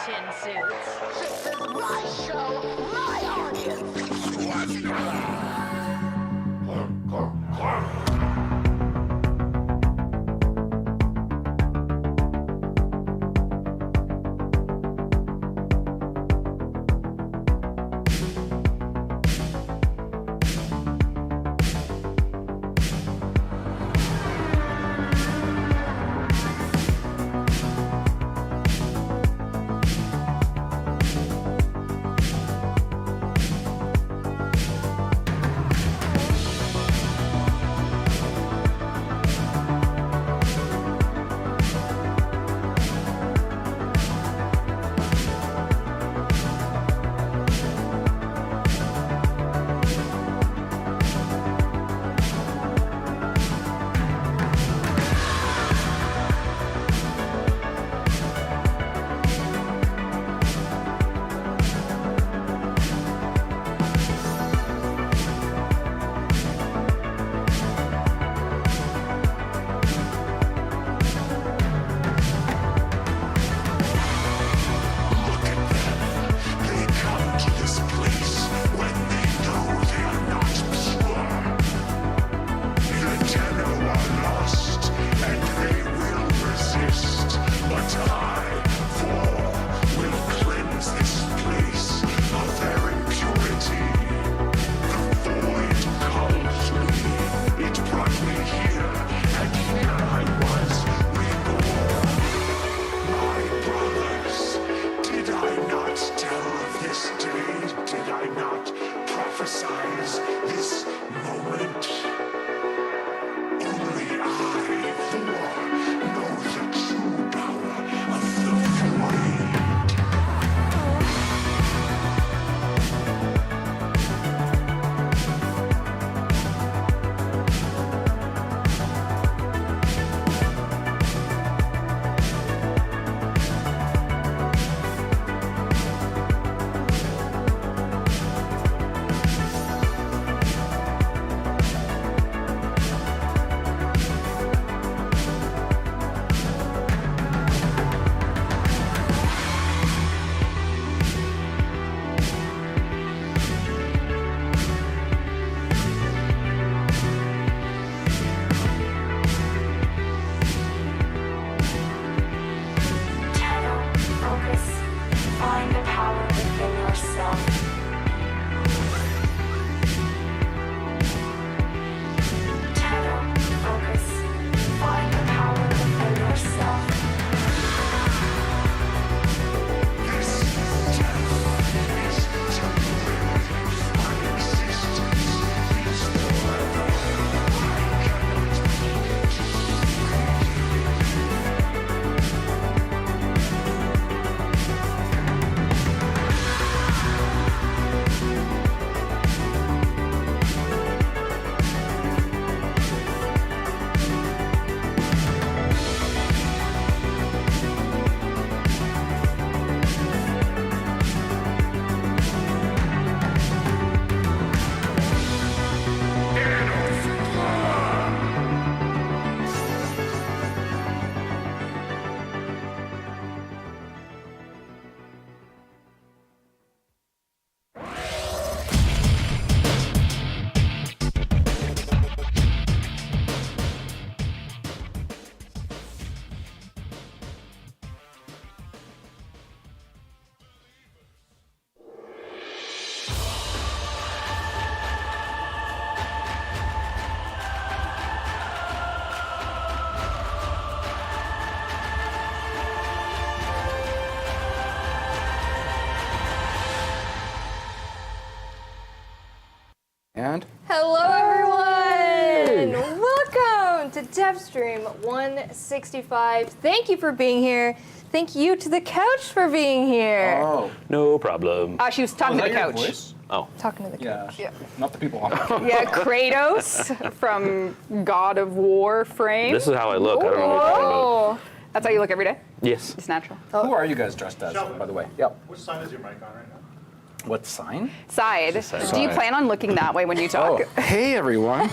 chin suits. This is my show, my audience. And hello, everyone! Welcome to Devstream 165. Thank you for being here. Thank you to the couch for being here. oh, No problem. She was talking to the couch. voice? Oh. Talking to the Yeah. couch. Yeah. Not the people on. Yeah, Kratos from God of Warframe. This is how I look. I don't know what you're talking about. Oh, that's how you look every day? Yes. It's natural. Who are you guys dressed as, by the way? Yep. Which sign is your mic on right now? What sign? Side. Side. Do you Side. plan on looking that way when you talk? Oh, hey everyone.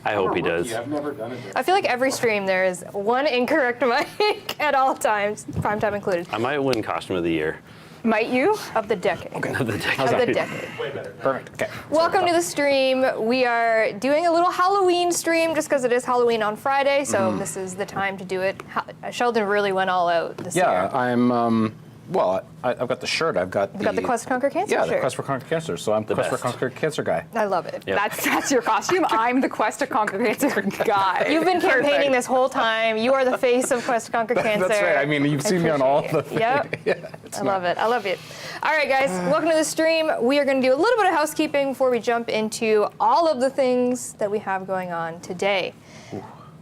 I hope he does. I've never done it. I feel like every stream there is one incorrect mic at all times, prime time included. I might win Costume of the Year. Might you? Of the decade. Okay. Of the decade. Of the decade. Perfect. Okay. Welcome to the stream. We are doing a little Halloween stream just because it is Halloween on Friday, so this is the time to do it. Sheldon really went all out this year. Yeah, I'm. Well, I've got the shirt. I've got You've got the Quest to Conquer Cancer Yeah, shirt. the Quest for Conquer Cancer. So I'm the Quest for best. Conquer Cancer guy. I love it. Yep. That's your costume. I'm the Quest to Conquer Cancer guy. You've been campaigning Perfect. this whole time. You are the face of Quest to Conquer Cancer. That's right. I mean, you've seen me on all the. Yep. Yeah, I love it. I love it. All right, guys, welcome to the stream. We are going to do a little bit of housekeeping before we jump into all of the things that we have going on today.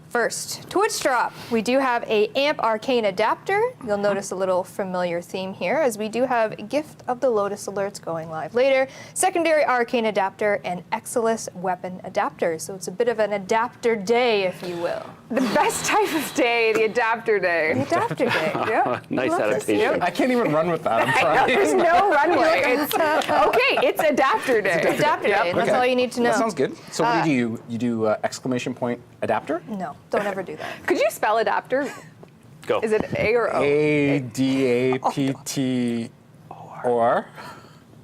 First, Twitch drop. We do have a Amp Arcane adapter. You'll notice a little familiar theme here, as we do have Gift of the Lotus alerts going live later, secondary Arcane adapter, and Exilus weapon adapter. So it's a bit of an adapter day, if you will. The best type of day, the adapter day. The adapter day. Yeah. Nice Love this. adaptation. I can't even run with that. I'm trying. There's no runway. It's, okay, it's adapter day. Adapter day. That's all you need to know. That sounds good. So what do you do? You do exclamation point adapter? No, don't ever do that. Could you spell adapter? Go. Is it A or O? or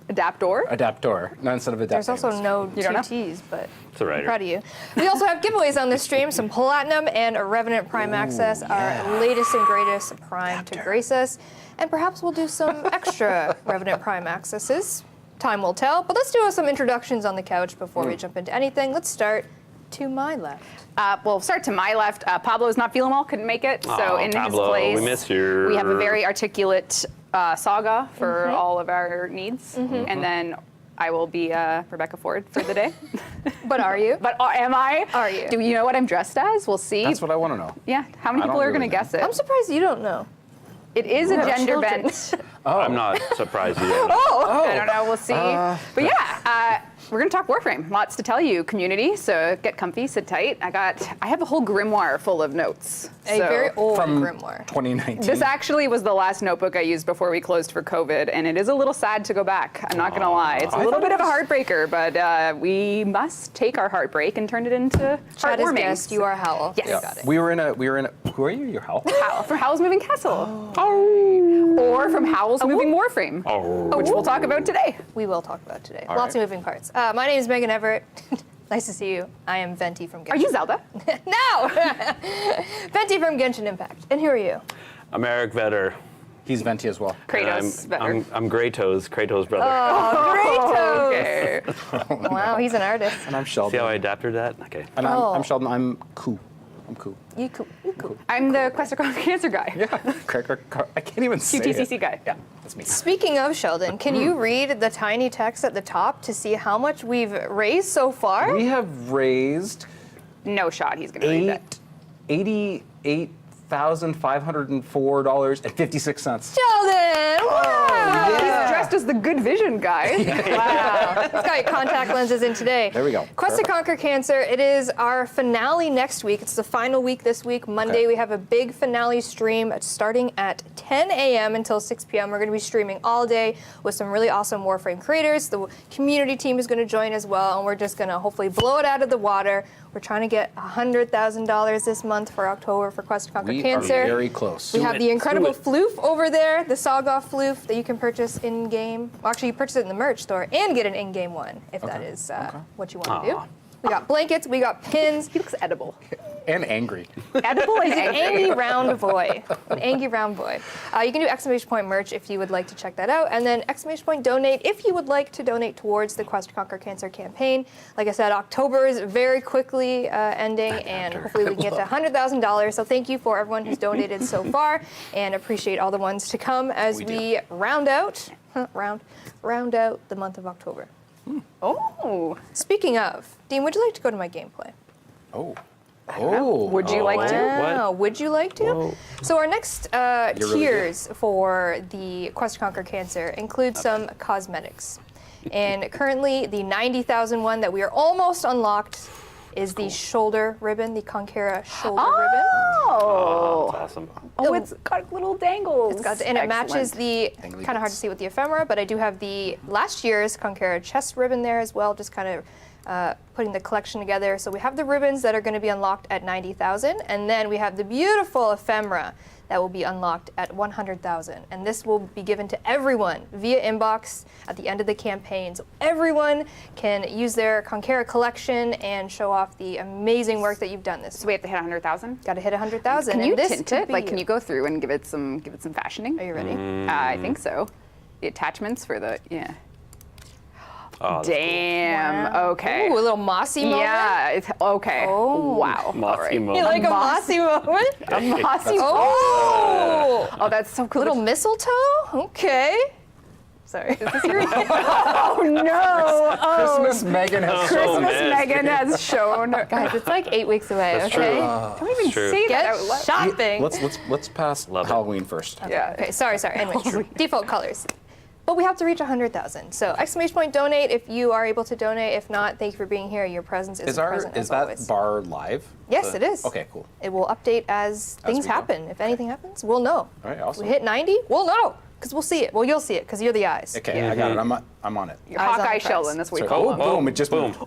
Adaptor? adaptor. No, instead of adapter. There's also no You don't two know? T's, but It's a I'm writer. proud of you. We also have giveaways on this stream, some Platinum and a Revenant Prime Access, our latest and greatest Prime to grace us. And perhaps we'll do some extra Revenant Prime Accesses. Time will tell, but let's do some introductions on the couch before we jump into anything. Let's start to my left. Well, start to my left. Pablo is not feeling well, couldn't make it. So Aw, in Pablo, his place, we miss you. we have a very articulate Saga for all of our needs. And then I will be Rebecca Ford for the day. But are you? But am I? Are you? Do you know what I'm dressed as? We'll see. That's what I want to know. Yeah, how many I people don't are going really to guess it? I'm surprised you don't know. It is a have gender children. bent. I'm not surprised you don't. I don't know, we'll see. But yeah, we're going to talk Warframe. Lots to tell you, community, so get comfy, sit tight. I have a whole grimoire full of notes. A so- very old From grimoire. 2019. This actually was the last notebook I used before we closed for COVID, and it is a little sad to go back. I'm not going to lie. It's a little bit of a heartbreaker, but we must take our heartbreak and turn it into Chad is heartwarming. guest, you are Howell. Yes. You got it. We were in a. Who are you? You're Hal. Howl, from Howl's Moving Castle. Or from Howl's Moving Warframe, which we'll talk about today. We will talk about today. All Lots right. of moving parts. My name is Megan Everett. Nice to see you. I am Venti from Genshin. Are you Zelda? No! Venti from Genshin Impact. And who are you? I'm Eric Vetter. He's Venti as well. Kratos, And better. I'm Greytoes, Kratos' brother. Kratos! Okay. Wow, he's an artist. And I'm See Sheldon. how I adapted that? Okay. And Oh. I'm Sheldon. I'm cool. I'm cool. You cool. You cool. I'm the Quest to Conquer Cancer guy. Yeah. I can't even say QTCC it. guy. Yeah, that's me. Speaking of Sheldon, can you read the tiny text at the top to see how much we've raised so far? We have raised No shot he's going to read that. $88,504.56. Sheldon! Wow! He's dressed as the good vision guy. Wow. He's got your contact lenses in today. There we go. Quest to Perfect. Conquer Cancer. It is our finale next week. It's the final week this week. Monday, Okay. we have a big finale stream starting at 10 a.m. until 6 p.m. We're going to be streaming all day with some really awesome Warframe creators. The community team is going to join as well, and we're just going to hopefully blow it out of the water. We're trying to get $100,000 this month for October for Quest to Conquer We Cancer. are very close. We have the incredible it. floof over there, the Saga floof that you can purchase in-game. Well, actually, you purchase it in the merch store and get an in-game one if that is what you want to do. Aw. We got blankets, we got pins. He looks edible. And angry. Edible and He's an angry. angry round boy. An angry round boy. You can do exclamation point merch if you would like to check that out, and then exclamation point donate if you would like to donate towards the Quest to Conquer Cancer campaign. Like I said, October is very quickly ending, and hopefully we can get to $100,000. So thank you for everyone who's donated so far, and appreciate all the ones to come as we round out the month of October. Oh. Speaking of, Dean, would you like to go to my gameplay? Oh. Oh. Would you like to? Wow, would you like to? Whoa. So our next really tiers for the Quest to Conquer Cancer include some cosmetics. And currently, the 90,000 one that we are almost unlocked is the shoulder ribbon, the Conquera shoulder ribbon. Oh. That's awesome. Oh, it's got little dangles. It's got and it matches Excellent. the, Dangly kind of hard to bits. see with the ephemera, but I do have the last year's Conquera chest ribbon there as well, just kind of putting the collection together. So we have the ribbons that are going to be unlocked at 90,000, and then we have the beautiful ephemera that will be unlocked at 100,000. And this will be given to everyone via inbox at the end of the campaign. So everyone can use their Conquera collection and show off the amazing work that you've done this. So we have to hit 100,000? Got to hit 100,000. Can you and this tint could it? be Like, you. can you go through and give it some fashioning? Are you ready? I think so. The attachments for the, yeah. Oh, that's Damn, Wow. okay. Ooh, a little mossy moment. Yeah, it's, okay. Oh. Wow. Mossy All right. moment. You like a mossy moment? A mossy Oh! Oh, that's so cool. Little mistletoe? Okay. Sorry. Oh, no. Oh, Christmas Megan has Christmas nasty. Megan has shown. Guys, it's like 8 weeks away, That's okay? true. Don't even True. say Get that out loud. shopping. Let's pass Love it. Halloween first. Yeah. Okay, sorry. Anyway, default colors. But we have to reach 100,000. So exclamation point donate if you are able to donate. If not, thank you for being here. Your presence is a present as Is that always. bar live? Yes, it is. Okay, cool. It will update as things we go. happen. If anything happens, we'll know. All right, awesome. We hit 90, we'll know. Because we'll see it. Well, you'll see it because you're the eyes. Okay, I got it. I'm on it. Your Eyes on Hawkeye the prize. Sheldon, that's what we Sorry. call Oh, him. boom! It just Boom. moved.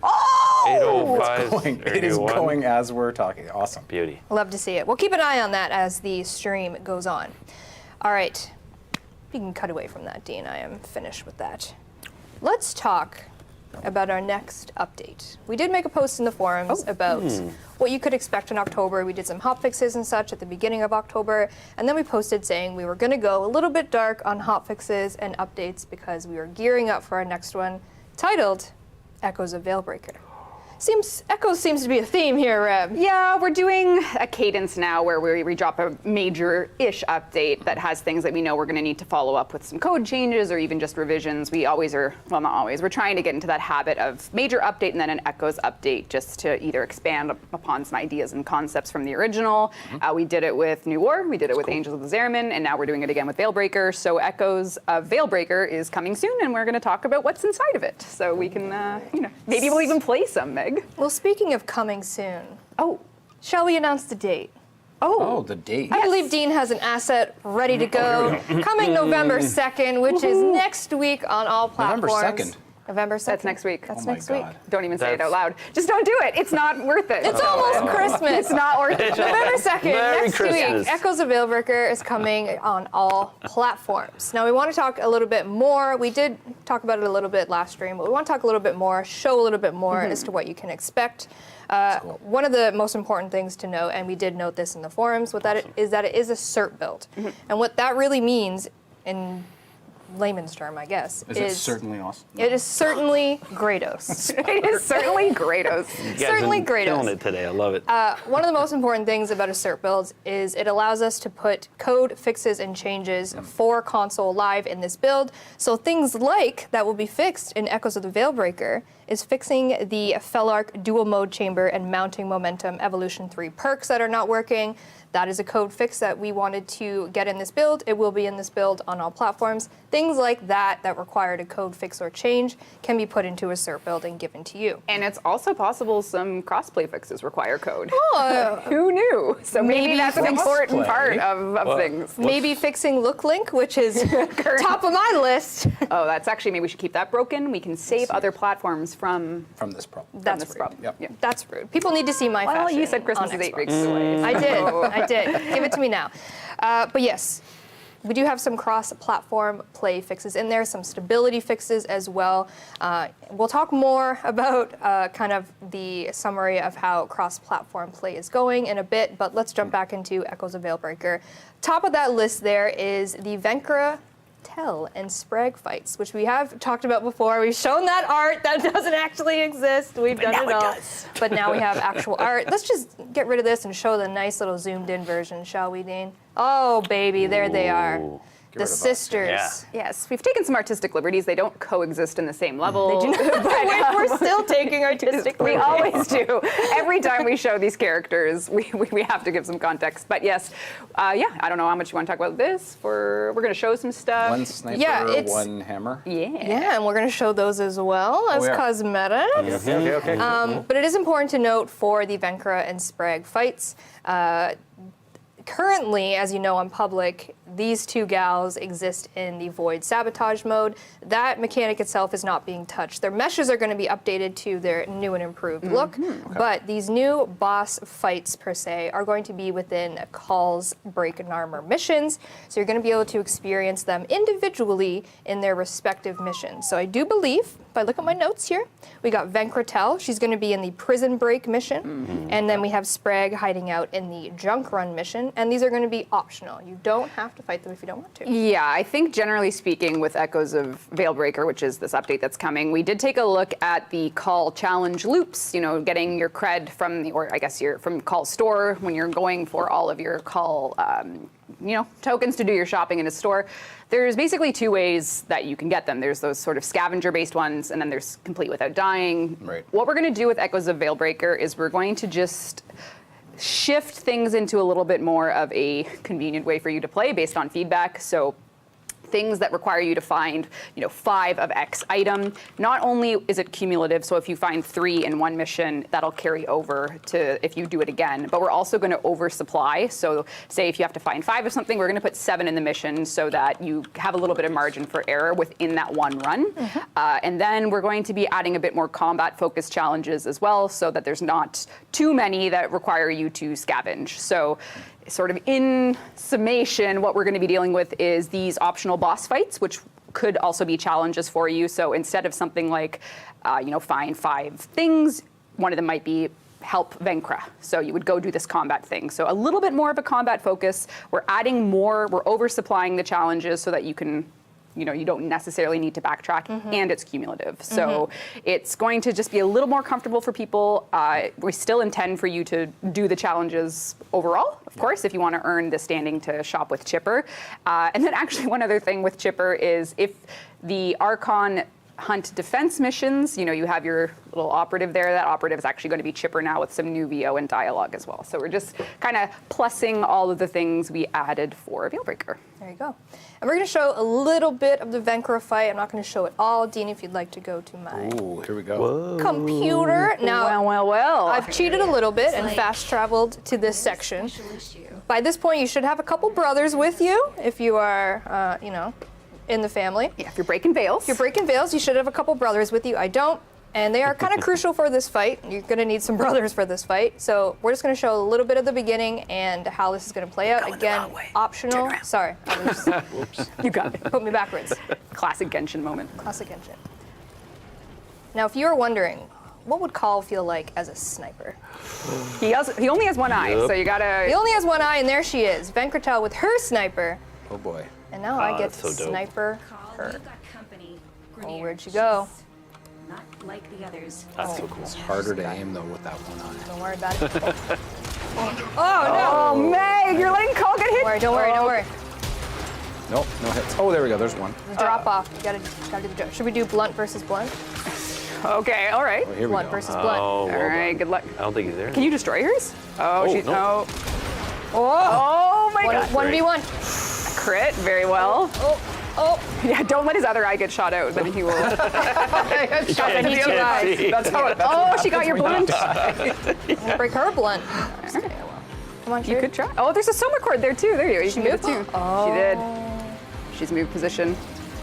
805. It is going as we're talking. Awesome. Beauty. Love to see it. We'll keep an eye on that as the stream goes on. All right. You can cut away from that, Dean. I am finished with that. Let's talk about our next update. We did make a post in the forums about what you could expect in October. We did some hot fixes and such at the beginning of October, and then we posted saying we were going to go a little bit dark on hot fixes and updates because we were gearing up for our next one, titled Echoes of Veilbreaker. Echoes seems to be a theme here, Reb. Yeah, we're doing a cadence now where we drop a major-ish update that has things that we know we're going to need to follow up with some code changes or even just revisions. We always are, well, not always, we're trying to get into that habit of major update and then an Echoes update just to either expand upon some ideas and concepts from the original. We did it with New War, we did it with Angels of the Zeramin, and now we're doing it again with Veilbreaker. So Echoes of Veilbreaker is coming soon, and we're going to talk about what's inside of it. So we can, maybe we'll even play some, Meg. Well, speaking of coming soon, Oh. shall we announce the date? Oh, the date. I believe Dean has an asset ready to go. Coming November 2nd, which is next week on all November platforms. 2nd? November 2nd. That's next week. That's Oh my next week. God. Don't even say it That's- out loud. Just don't do it. It's not worth it. It's almost Christmas. It's not worth it. November 2nd, Merry next Christmas. week, Echoes of Veilbreaker is coming on all platforms. Now, we want to talk a little bit more. We did talk about it a little bit last stream, but we want to talk a little bit more, show a little bit more as to what you can expect. Cool. One of the most important things to note, and we did note this in the forums, is that it is a cert build. And what that really means, in layman's term, I guess, Is it certainly awesome? it is certainly Grados. It is certainly Grados. You guys Certainly have been Grados. killing it today. I love it. One of the most important things about a cert build is it allows us to put code fixes and changes for console live in this build. So things like that will be fixed in Echoes of the Veilbreaker is fixing the Felarch dual mode chamber and mounting momentum evolution 3 perks that are not working. That is a code fix that we wanted to get in this build. It will be in this build on all platforms. Things like that required a code fix or change can be put into a cert build and given to you. And it's also possible some crossplay fixes require code. Oh, Who knew? So maybe Maybe that's an important crossplay. part of things. maybe fixing look link, which is top of my list. Oh, that's actually, maybe we should keep that broken. We can save other platforms from From this problem. That's this rude. problem. Yep. Yeah. That's rude. People need to see my Well, fashion. you said Christmas on is 8 Xbox. weeks away. I did. Give it to me now. But yes, we do have some cross-platform play fixes in there, some stability fixes as well. We'll talk more about kind of the summary of how cross-platform play is going in a bit, but let's jump back into Echoes of Veilbreaker. Top of that list there is the Venkra Tell and Sprague fights, which we have talked about before. We've shown that art that doesn't actually exist. We've done it all. But now we have actual art. Let's just get rid of this and show the nice little zoomed in version, shall we, Dean? Oh, baby, there they are. Ooh. The rid of us. sisters. Yeah. Yes, we've taken some artistic liberties. They don't coexist in the same level. They do not, but we're still taking artistic We liberties. always do. Every time we show these characters, we have to give some context. But yes, I don't know how much you want to talk about this. We're going to show some stuff. One sniper, Yeah, it's- one hammer. Yeah, and we're going to show those as well as yeah. cosmetics. Okay. But it is important to note for the Venkra and Sprague fights, currently, as you know, on public, these two gals exist in the Void Sabotage mode. That mechanic itself is not being touched. Their meshes are going to be updated to their new and improved look, but these new boss fights, per se, are going to be within Call's Break and Armor missions, so you're going to be able to experience them individually in their respective missions. So I do believe, if I look at my notes here, we got Venkretel. She's going to be in the Prison Break mission, and then we have Sprague hiding out in the Junk Run mission, and these are going to be optional. You don't have to fight them if you don't want to. Yeah, I think generally speaking with Echoes of Veilbreaker, which is this update that's coming, we did take a look at the Call challenge loops, you know, getting your cred from the, or I guess from Call store when you're going for all of your Call, you know, tokens to do your shopping in a store. There's basically two ways that you can get them. There's those sort of scavenger-based ones, and then there's complete without dying. Right. What we're going to do with Echoes of Veilbreaker is we're going to just shift things into a little bit more of a convenient way for you to play based on feedback. So things that require you to find, you know, 5 of X item. Not only is it cumulative, so if you find 3 in one mission, that'll carry over to if you do it again, but we're also going to oversupply. So say if you have to find 5 of something, we're going to put 7 in the mission so that you have a little bit of margin for error within that one run. And then we're going to be adding a bit more combat-focused challenges as well, so that there's not too many that require you to scavenge. So sort of in summation, what we're going to be dealing with is these optional boss fights, which could also be challenges for you. So instead of something like, you know, find 5 things, one of them might be help Venkra. So you would go do this combat thing. So a little bit more of a combat focus. We're adding more, we're oversupplying the challenges so that you can, you know, you don't necessarily need to backtrack, and it's cumulative. So it's going to just be a little more comfortable for people. We still intend for you to do the challenges overall, of course, if you want to earn the standing to shop with Chipper. And then actually one other thing with Chipper is if the Archon hunt defense missions, you know, you have your little operative there. That operative is actually going to be Chipper now with some new VO and dialogue as well. So we're just kind of plussing all of the things we added for Veilbreaker. There you go. And we're going to show a little bit of the Venkra fight. I'm not going to show it all. Dean, if you'd like to go to my Here we go. computer. Now, Well. I've cheated a little bit and fast traveled to this section. By this point, you should have a couple brothers with you if you are, you know, in the family. Yeah, if you're breaking veils. If you're breaking veils, you should have a couple brothers with you. I don't, and they are kind of crucial for this fight. You're going to need some brothers for this fight. So we're just going to show a little bit of the beginning and how this is going to play out. Again, optional. Sorry, I was just, You got it. put me backwards. Classic Genshin moment. Classic Genshin. Now, if you were wondering, what would Call feel like as a sniper? He only has one eye, so you gotta. He only has one eye, and there she is, Venkretel with her sniper. Oh boy. And now I get that's to so dope. sniper Call, her. you got company. Oh, where'd she go? Not like the others. That's so cool. It's harder to aim though with that one eye. Don't worry about it. Oh, Oh, Meg, you're letting Call get hit. Don't worry, don't worry. Nope, no hits. Oh, there we go. There's one. The drop off. You gotta do the drop. Should we do blunt versus blunt? Okay, all right. Oh, here we Blunt go. versus blunt. Oh, well All right, done. good luck. I don't think he's there. Can you destroy hers? Oh, she's no. Oh my God. 1v1. Crit, very well. Oh. Yeah, don't let his other eye get shot out, then he will. Shot in each eye. That's how it. Oh, she got your blunt. I'm gonna break her blunt. Come on, You Sherry. could try. Oh, there's a Soma cord there too. There you go. You can get it too. moved? Oh. She did. She's moved position.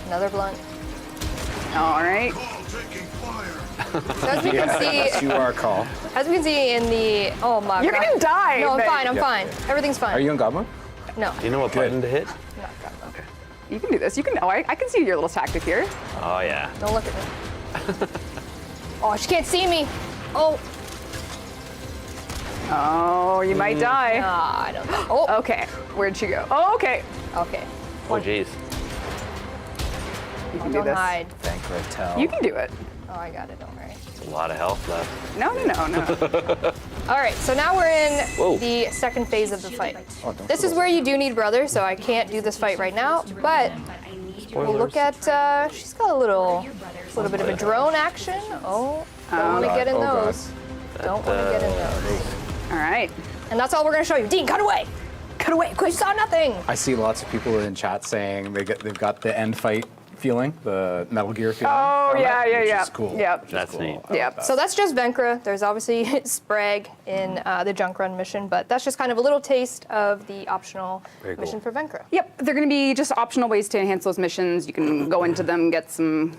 Another blunt. All right. So as we can see, You are Call. as we can see in the, oh my You're God. gonna die. No, I'm Meg. fine. I'm fine. Everything's fine. Are you in God mode? No. Do you know what button to hit? I'm not God mode. Okay. You can do this. You can. Oh, I can see your little tactic here. Oh, yeah. Don't look at me. Oh, she can't see me. Oh. Oh, you might die. Nah, I don't. Oh. Okay. Where'd she go? Oh, okay. Okay. Oh, jeez. You can do Don't this. hide. Venkretel. You can do it. Oh, I got it. Don't worry. A lot of health left. No. All right, so now we're in Whoa. the second phase of the fight. Oh, don't This go is where you do need brothers, so I can't do this fight right now. But I need we'll look at. She's got a little bit of a drone action. Oh, don't want to get in Oh, God. those. Don't want to get in those. All right. And that's all we're gonna show you. Dean, cut away. Cut away. 'Cause you saw nothing. I see lots of people in chat saying they've got the end fight feeling, the Metal Gear feeling. Oh, yeah, which yeah. is cool. Yep. That's neat. Yep. So that's just Venkra. There's obviously Sprague in the Junk Run mission, but that's just kind of a little taste of the optional Very cool. mission for Venkra. Yep, they're going to be just optional ways to enhance those missions. You can go into them, get some,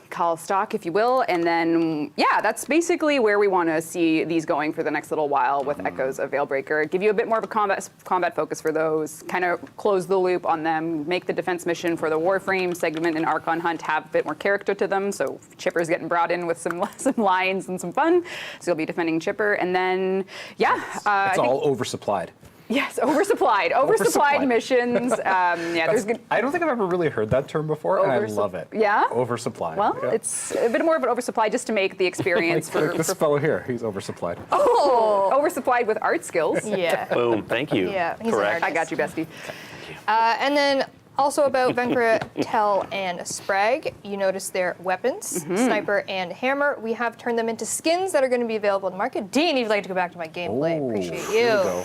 call stock, if you will, and then, yeah, that's basically where we want to see these going for the next little while with Echoes of Veilbreaker. Give you a bit more of a combat focus for those, kind of close the loop on them, make the defense mission for the Warframe segment and Archon Hunt have a bit more character to them, so Chipper's getting brought in with some lines and some fun, so you'll be defending Chipper, and then, yeah. It's all oversupplied. Yes, oversupplied missions. There's good. I don't think I've ever really heard that term before, and I love it. Yeah? Oversupplied. Well, yeah. it's a bit more of an oversupply just to make the experience like this fellow here, he's oversupplied. oversupplied with art skills. Yeah. Boom. Thank you. Yeah, he's an Correct. artist. I got you, bestie. And then also about Venkra, Tel, and Sprague, you notice their weapons, sniper and hammer. We have turned them into skins that are going to be available in the market. Dean, if you'd like to go back to my gameplay, appreciate you. Here we go.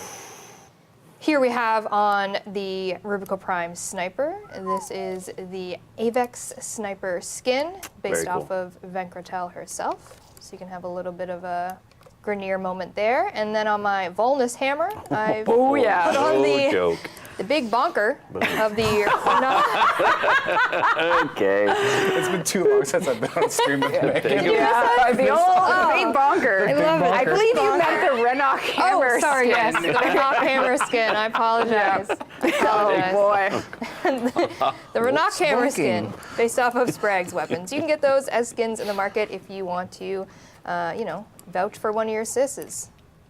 Here we have on the Rubico Prime Sniper. This is the Avex Sniper skin based Very cool. off of Venkratel herself. So you can have a little bit of a Grenier moment there. And then on my Volnus hammer, I've put on No joke. the big bonker of the Okay. It's been too long since I've been on stream with Meg. Yeah, the old big bonker. I love it. I believe you meant the Renok hammer Oh, sorry, skin. yes, the Renok hammer skin. I apologize. I apologize. Boy. The Renok hammer smoking. skin, based off of Sprague's weapons. You can get those as skins in the market if you want to, vouch for one of your sisses.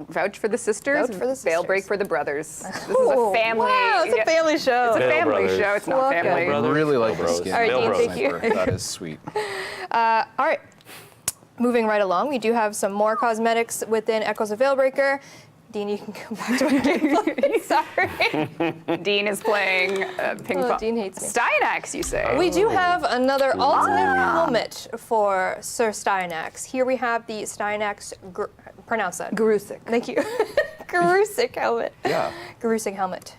Vouch for the sisters. Vouch for the sisters. Veilbreak for the brothers. This is Oh, a family. wow, it's a family show. It's a Veil family brothers. show. It's not Welcome. family. I really like the Bros. skin. All right, Veil Dean, Bros. thank you. Sniper. That is sweet. All right, moving right along, we do have some more cosmetics within Echoes of Veilbreaker. Dean, you can come back to my gameplay. Sorry. Dean is playing ping pong. Dean hates me. Styanax, you say? We do have another ultimate helmet for Sir Styanax. Here we have the Styanax, pronounce that. Garusik. Thank you. Garusik helmet. Yeah. Garusik helmet.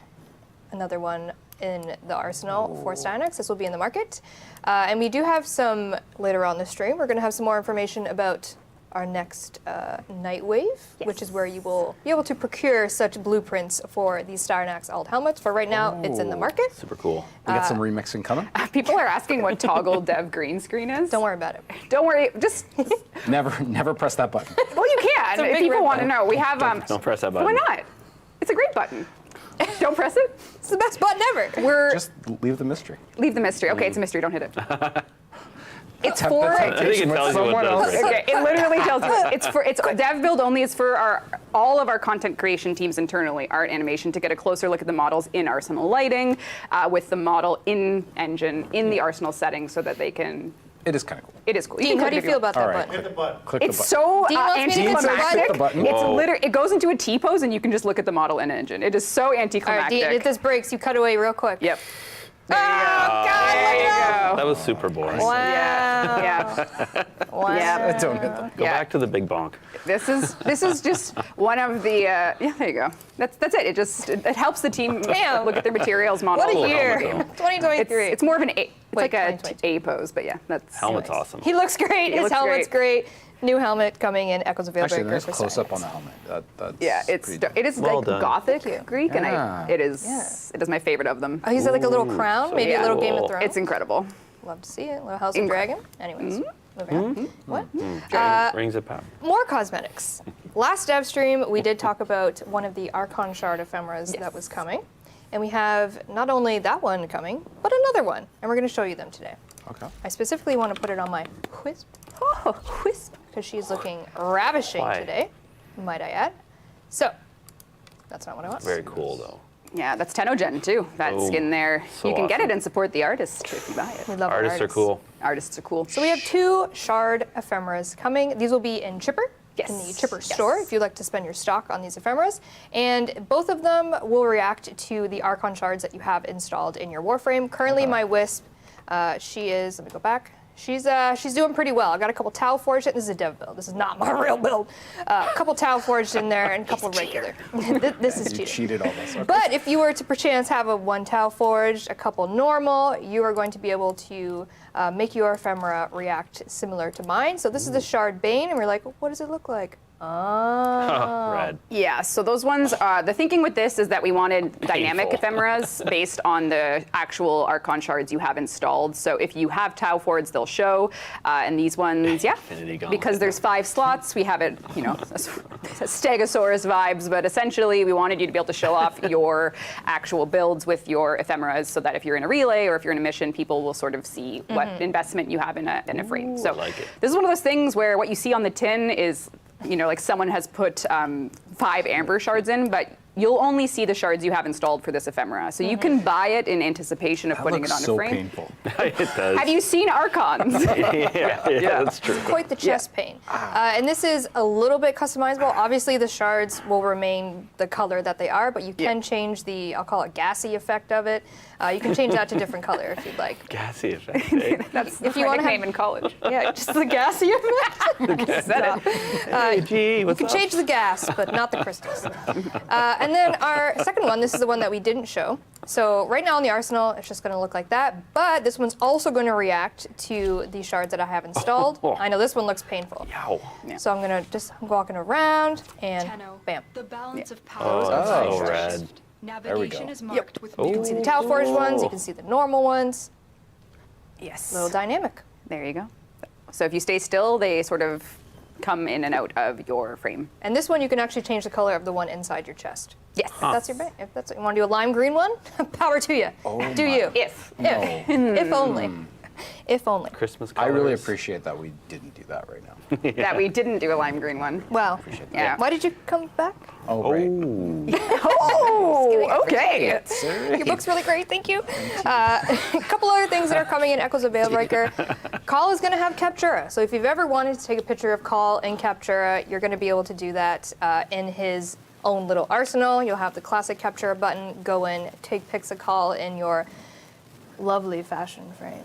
Another one in the arsenal for Styanax. This will be in the market. And we do have some, later on in the stream, we're going to have some more information about our next Nightwave, which is where you will be able to procure such blueprints for these Styanax alt helmets. For right now, it's in the market. Super cool. We got some remixing coming. People are asking what toggle dev green screen is. Don't worry about it. Don't worry. Just Never press that button. well, you can. a If big people red want to button. know, we have. Don't press that button. Why not? It's a great button. Don't press it. It's the best button ever. We're Just leave the mystery. leave the mystery. Okay, it's a mystery. Don't hit it. It's Temp- for. the I think temptation it with tells you what someone those else. are. Okay, it literally tells you. It's dev build only. It's for all of our content creation teams internally, art, animation, to get a closer look at the models in Arsenal lighting, with the model in engine in the Arsenal setting, so that they can. It is kind of cool. It is cool. Dean, how do you feel about that All right. button? Click It's the button. so Dean wants me to hit the anticlimactic. button. Click the button. It's Whoa. literally it goes into a T pose, and you can just look at the model in engine. It is so All right, anticlimactic. Dean, if this breaks, you cut away real quick. Yep. Oh, God, There you go. That was super boring. Wow. Yeah. Wow. Yeah. Don't hit that. Go Yeah. back to the big bonk. This is just one of the yeah. There you go. That's it. It helps the team Damn. look at their materials model. What a Cool year. helmet, 2023. It's more of an A. It's like a 2023. A pose, but yeah, that's Helmet's awesome. He looks great. His looks helmet's great. New helmet coming in Echoes of Veilbreaker. Actually, nice for close up Styanax. on the helmet. That's Yeah, it is Well like done. Gothic Greek, and Yeah. it is Yeah. it is my favorite of them. Oh, he's got like a little crown, maybe yeah. a little Game of Cool. Thrones. It's incredible. Love to see it. Little House of Dragon. Anyways, moving on. What? Rings of power. More cosmetics. Last dev stream, we did talk about one of the Archon shard ephemeras that was coming. And we have not only that one coming, but another one. And we're going to show you them today. Okay. I specifically want to put it on my Wisp. Oh, Wisp. Because she's looking ravishing Why? today, might I add. So, that's not what I want. Very cool though. Yeah, that's TennoGen too. That Oh, skin there. so You can get awesome. it and support the artist if you buy it. We love our Artists are cool. Artists are cool. So we have 2 shard ephemeras coming. These will be in Chipper. Yes. In the Chipper Yes. store, if you'd like to spend your stock on these ephemeras. And both of them will react to the Archon shards that you have installed in your Warframe. Currently, my Wisp, she is, let me go back. She's doing pretty well. I got a couple Tau forged. This is a dev build. This is not my real build. A couple Tau forged in there and a couple regular. This is You cheating. cheated all this. Okay. But if you were to perchance have a 1 Tau forged, a couple normal, you are going to be able to make your ephemera react similar to mine. So this is the Shard Bane, and we're like, what does it look like? Oh. Red. Yeah, so those ones, the thinking with this is that we wanted dynamic ephemeras based on the actual Archon shards you have installed. So if you have Tau Fords, they'll show. And these ones, yeah, Infinity Gauntlet. because there's 5 slots, we have it, you know, Stegosaurus vibes, but essentially we wanted you to be able to show off your actual builds with your ephemeras so that if you're in a relay or if you're in a mission, people will sort of see what investment you have in a frame. So like it. this is one of those things where what you see on the tin is, you know, like someone has put 5 amber shards in, but you'll only see the shards you have installed for this ephemera. So you can buy it in anticipation of That putting looks it on so a frame. painful. It does. Have you seen Archons? yeah, that's true. Quite the chest paint. And this is a little bit customizable. Obviously, the shards will remain the color that they are, but you can change the, I'll call it gassy effect of it. You can change that to different color if you'd like. Gassy effect. Eh? That's If you my wanna nickname have- in college. Yeah, just the gassy effect. Said it. Hey, gee, what's You can change the gas, but not the crystals. And then our second one, this is the one that we didn't show. So right now in the arsenal, it's just going to look like that. But this one's also going to react to the shards that I have installed. Oh. I know this one looks painful. Yow. So I'm going to just walking around and Tenno, bam. the balance of power Oh, is that's so reversed. red. Navigation go. is marked with You can see the new Tau Forged ones, you can see the normal ones. Yes. A little dynamic. There you go. So if you stay still, they sort of come in and out of your frame. And this one you can actually change the color of the one inside your chest. Yes. If that's your bait. If that's you want to do a lime green one, power to you. Do you? If. If only. If only. Christmas I colors. really appreciate that we didn't do that right now. That we didn't do a lime green one. Well, Yeah. why did you come back? Oh, right. Oh, okay. Your book's really great, thank you. A couple other things that are coming in Echoes of Veilbreaker. Call is going to have Captura. So if you've ever wanted to take a picture of Call in Captura, you're going to be able to do that in his own little arsenal. You'll have the classic Captura button. Go in, take pics of Call in your lovely fashion frame.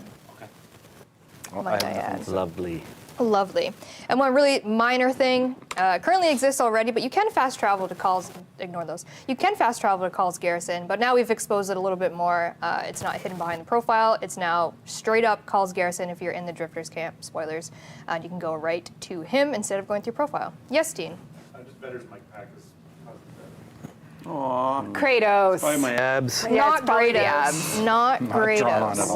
Well, Might I I have add. nothing Lovely. Lovely. And one really minor thing, currently exists already, but you can fast travel to Call's, ignore those. You can fast travel to Call's Garrison, but now we've exposed it a little bit more. It's not hidden behind the profile. It's now straight up Call's Garrison if you're in the Drifters camp, spoilers. And you can go right to him instead of going through profile. Yes, Dean? Just Better's mic pack is Kratos. Probably my abs. Yeah, Not it's probably the Kratos. abs. Not drawn on Kratos. at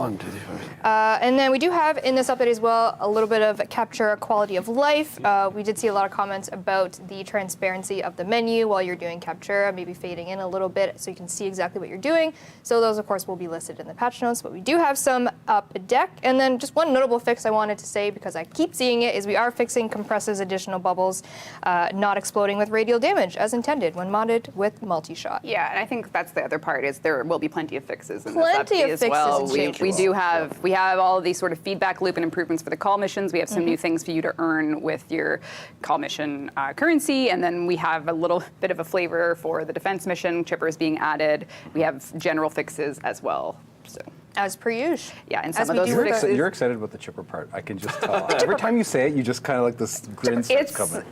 all. And then we do have in this update as well a little bit of capture quality of life. We did see a lot of comments about the transparency of the menu while you're doing capture, maybe fading in a little bit so you can see exactly what you're doing. So those, of course, will be listed in the patch notes, but we do have some up deck. And then just one notable fix I wanted to say, because I keep seeing it, is we are fixing Compress's additional bubbles not exploding with radial damage as intended when modded with multi-shot. Yeah, and I think that's the other part is there will be plenty of fixes in Plenty this update of as fixes well. and We changes. do have all of these sort of feedback loop and improvements for the call missions. We have some new things for you to earn with your call mission currency, and then we have a little bit of a flavor for the defense mission. Chippers being added. We have general fixes as well. So As per usual. yeah, and As some we of those do with You're, fixes. you're excited about the chipper part. I can just tell. Every time you say it, you just kind of like this grin starts It's coming.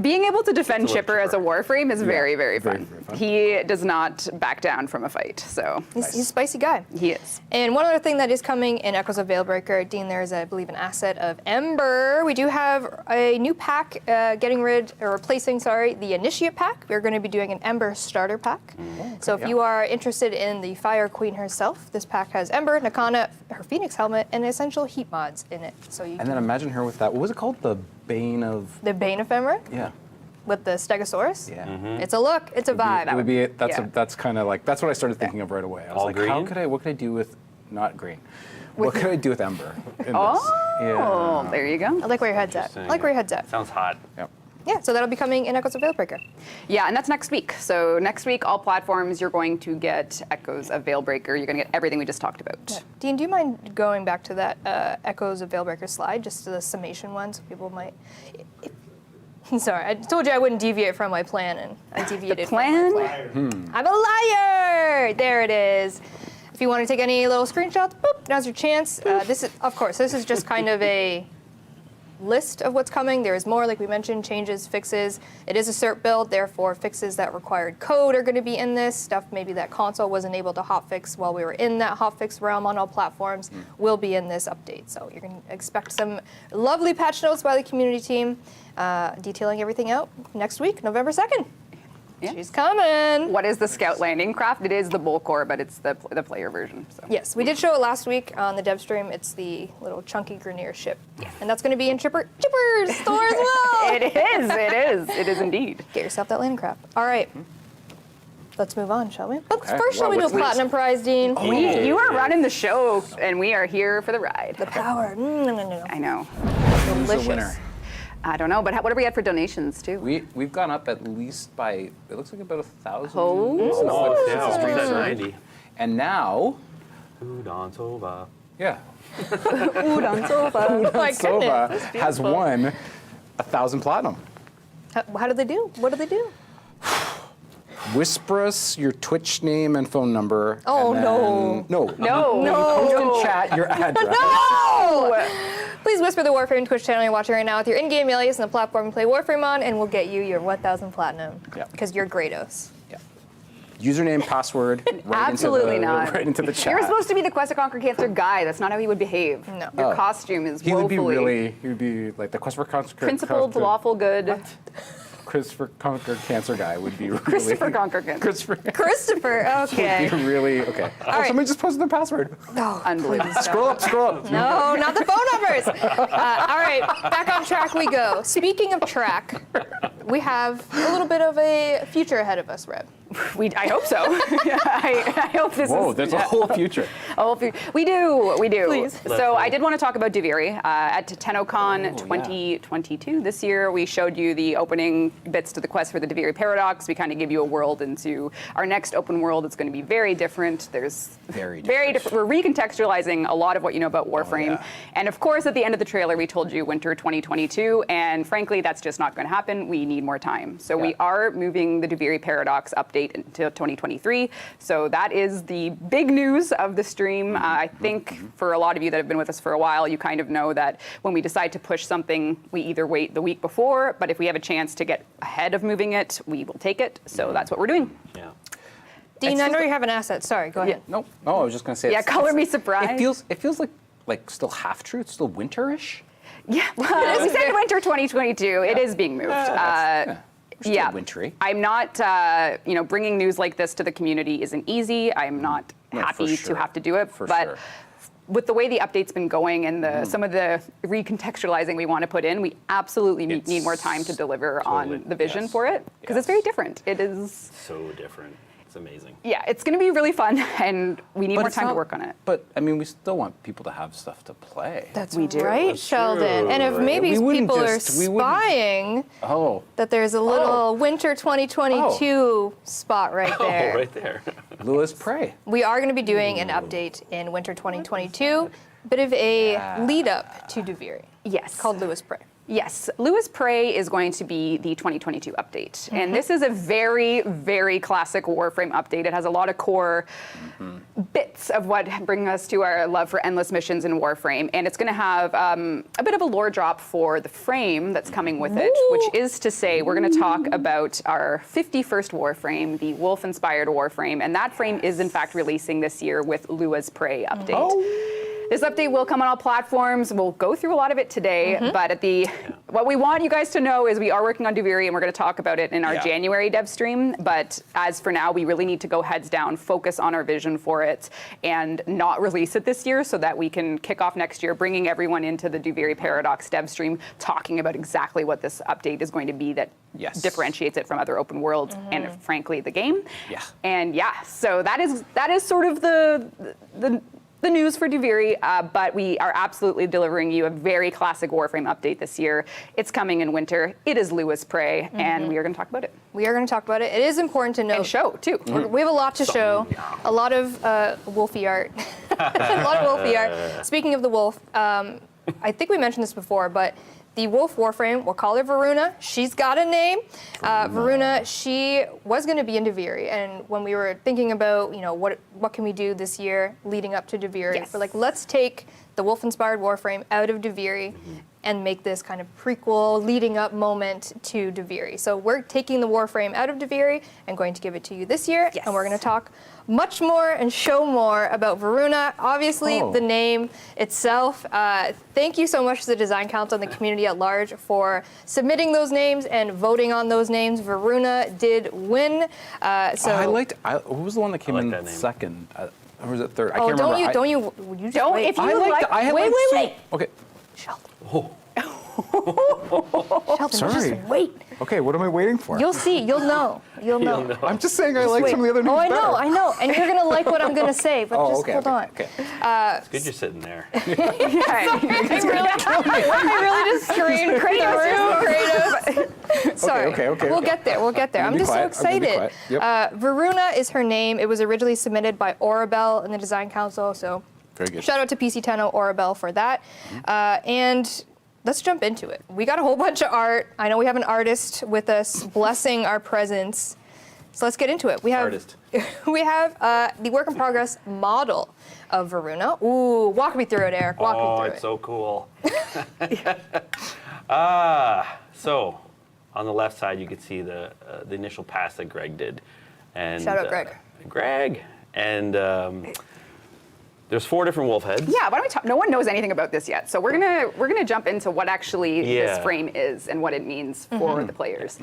being able to defend It's a Chipper little as a Warframe is very, very very, fun. very fun. He does not back down from a fight, so He's a spicy guy. he is. And one other thing that is coming in Echoes of Veilbreaker, Dean, there's, I believe, an asset of Ember. We do have a new pack replacing the Initiate pack. We're going to be doing an Ember starter pack. So if you are interested in the Fire Queen herself, this pack has Ember, Nakana, her Phoenix Helmet, and essential heat mods in it. So you And can, then imagine her with that. What was it called? The Bane of. the Bane Ephemera Yeah. with the Stegosaurus. Yeah. It's a look, it's a vibe. It would be. That's yeah. that's kind of like that's what I started thinking of right away. I was All like, green? what could I do with not green? What could I do with Ember in Oh, this? Yeah. there you go. I like where your head's at. I like where your head's at. Sounds hot. Yep. Yeah, so that'll be coming in Echoes of Veilbreaker. Yeah, and that's next week. So next week, all platforms, you're going to get Echoes of Veilbreaker. You're going to get everything we just talked about. Dean, do you mind going back to that Echoes of Veilbreaker slide, just to the summation one, so people might... Sorry, I told you I wouldn't deviate from my plan, and I deviated plan? from my plan. I'm a liar! There it is. If you want to take any little screenshots, boop, now's your chance. This is just kind of a list of what's coming. There is more, like we mentioned, changes, fixes. It is a cert build, therefore fixes that required code are going to be in this. Stuff maybe that console wasn't able to hotfix while we were in that hotfix realm on all platforms will be in this update. So you're going to expect some lovely patch notes by the community team detailing everything out next week, November 2nd. Yeah. She's coming. What is the Scout landing craft? It is the bull core, but it's the player version. So. Yes, we did show it last week on the Devstream. It's the little chunky Grineer ship. And that's going to be in Chipper's store as well. It is indeed. Get yourself that landing craft. All right. Let's move on, shall we? But Okay. first, shall we do a What's platinum prize, Dean? You are running the show, and we are here for the ride. The power. No. I know. Who's Delicious. the winner? I don't know, but what are we at for donations, too? We've gone up at least by, it looks like about 1,000. Oh. Oh, yeah, Since the almost stream at started. 90. And now, Udon Sova. yeah, Udon Sova. Oh my Sova goodness. has won 1,000 platinum. How did they do? What did they do? Whisper us your Twitch name and phone number. Oh, and no. then, No. Post in chat your address. No! Please whisper the Warframe Twitch channel you're watching right now with your in-game alias and the platform you play Warframe on, and we'll get you your 1,000 platinum. Yeah. Because you're Grados. Yeah. Username, password. Absolutely not. Right into the chat. You're supposed to be the Quest to Conquer Cancer guy. That's not how he would behave. No. Your costume is He would be woefully he would be like the Quest for Conquer. principled, lawful good. Christopher Conquer Cancer guy would be really. Christopher Conquer Cancer. Christopher, okay. Would be really okay. right. Somebody just posted the password. Oh, Unbelievable. Scroll up. no, not the phone numbers. All right, back on track we go. Speaking of track, we have a little bit of a future ahead of us, Reb. I hope so. I hope this Whoa, is. there's a whole future. We do. Please. So I did want to talk about Duviri. At TennoCon 2022 this year, we showed you the opening bits to the quest for the Duviri Paradox. We kind of give you a world into our next open world. It's going to be very different. There's Very different. We're recontextualizing a lot of what you know about Warframe. yeah. And of course, at the end of the trailer, we told you winter 2022. And frankly, that's just not going to happen. We need more time. So we are moving the Duviri Paradox update until 2023. So that is the big news of the stream. I think for a lot of you that have been with us for a while, you kind of know that when we decide to push something, we either wait the week before, but if we have a chance to get ahead of moving it, we will take it. So that's what we're doing. Yeah. Dean, I know you have an asset. Sorry, go ahead. No, I was just gonna say. Yeah, color me surprised. It feels like still half true. It's still winterish. Yeah, well, we said winter 2022. It is being moved. Still wintry. I'm not, bringing news like this to the community isn't easy. I'm not No, happy for sure. to have to do it. For but sure. with the way the update's been going and some of the recontextualizing we want to put in, we absolutely need more time to deliver Totally, on the vision yes. for it. Because it's very different. It is, So different. It's amazing. yeah, it's going to be really fun, and we need more it's time to not- work on it. But I mean, we still want people to have stuff to play. That's We do. right, That's Sheldon. true. And if maybe We wouldn't people are just- we wouldn't- spying Oh, that there's a little winter 2022 spot right there. Oh, right there. LuasPrey. We are going to be doing an update in winter 2022, bit of a lead up to Duviri. Yes. Called LuasPrey. Yes, LuasPrey is going to be the 2022 update. And this is a very, very classic Warframe update. It has a lot of core bits of what bring us to our love for endless missions in Warframe. And it's going to have a bit of a lore drop for the frame that's coming with it, which is to say we're going to talk about our 51st Warframe, the wolf-inspired Warframe. And that frame is, in fact, releasing this year with LuasPrey update. This update will come on all platforms. We'll go through a lot of it today, but what we want you guys to know is we are working on Duviri, and we're going to talk about it in our January dev stream. But as for now, we really need to go heads down, focus on our vision for it, and not release it this year so that we can kick off next year, bringing everyone into the Duviri Paradox dev stream, talking about exactly what this update is going to be that differentiates it from other open worlds and, frankly, the game. Yeah. And so that is sort of the news for Duviri, but we are absolutely delivering you a very classic Warframe update this year. It's coming in winter. It is LuasPrey, and we are going to talk about it. We are going to talk about it. It is important to note. And show, too. We have a lot to show. A lot of wolfy art. A lot of wolfy art. Speaking of the wolf, I think we mentioned this before, but the Wolf Warframe. We'll call her Varuna. She's got a name. Varuna, she was going to be in Duviri, and when we were thinking about, what can we do this year leading up to Duviri, Yes. we're like, let's take the Wolf-inspired Warframe out of Duviri and make this kind of prequel leading up moment to Duviri. So we're taking the Warframe out of Duviri and going to give it to you this year, Yes. and we're going to talk much more and show more about Varuna. Obviously, the name itself. Thank you so much to the Design Council and the community at large for submitting those names and voting on those names. Varuna did win. Who was the one that came like in that name. second? Or was it third? I Oh, can't don't remember. you just Don't- wait. if you I would liked. like- I had wait, liked wait, so- wait. Okay. Sheldon, Sorry. just wait. Okay, what am I waiting for? You'll see. You'll know. You'll know. I'm just saying I like Wait. some of the other names Oh, I better. know, I know. And you're going to like what I'm going to say, but Oh, just okay, hold okay, on. okay. It's good you're sitting there. Okay. I really just screamed creative. Sorry. okay. We'll get there. We'll get there. I'm I'm gonna just be so quiet. I'm gonna be excited. quiet. Yep. Varuna is her name. It was originally submitted by Orabel in the Design Council. So Very good. shout out to PC Tenno, Orabel for that. And let's jump into it. We got a whole bunch of art. I know we have an artist with us blessing our presence. So let's get into it. We have Artist. we have the work in progress model of Varuna. Ooh, walk me through it, Eric. Walk me through It's it. so cool. So on the left side, you can see the initial pass that Greg did. And, Shout out, Greg. Greg. And there's 4 different wolf heads. Yeah, why don't we talk? No one knows anything about this yet, so we're gonna jump into what actually this Yeah. frame is and what it means for the players.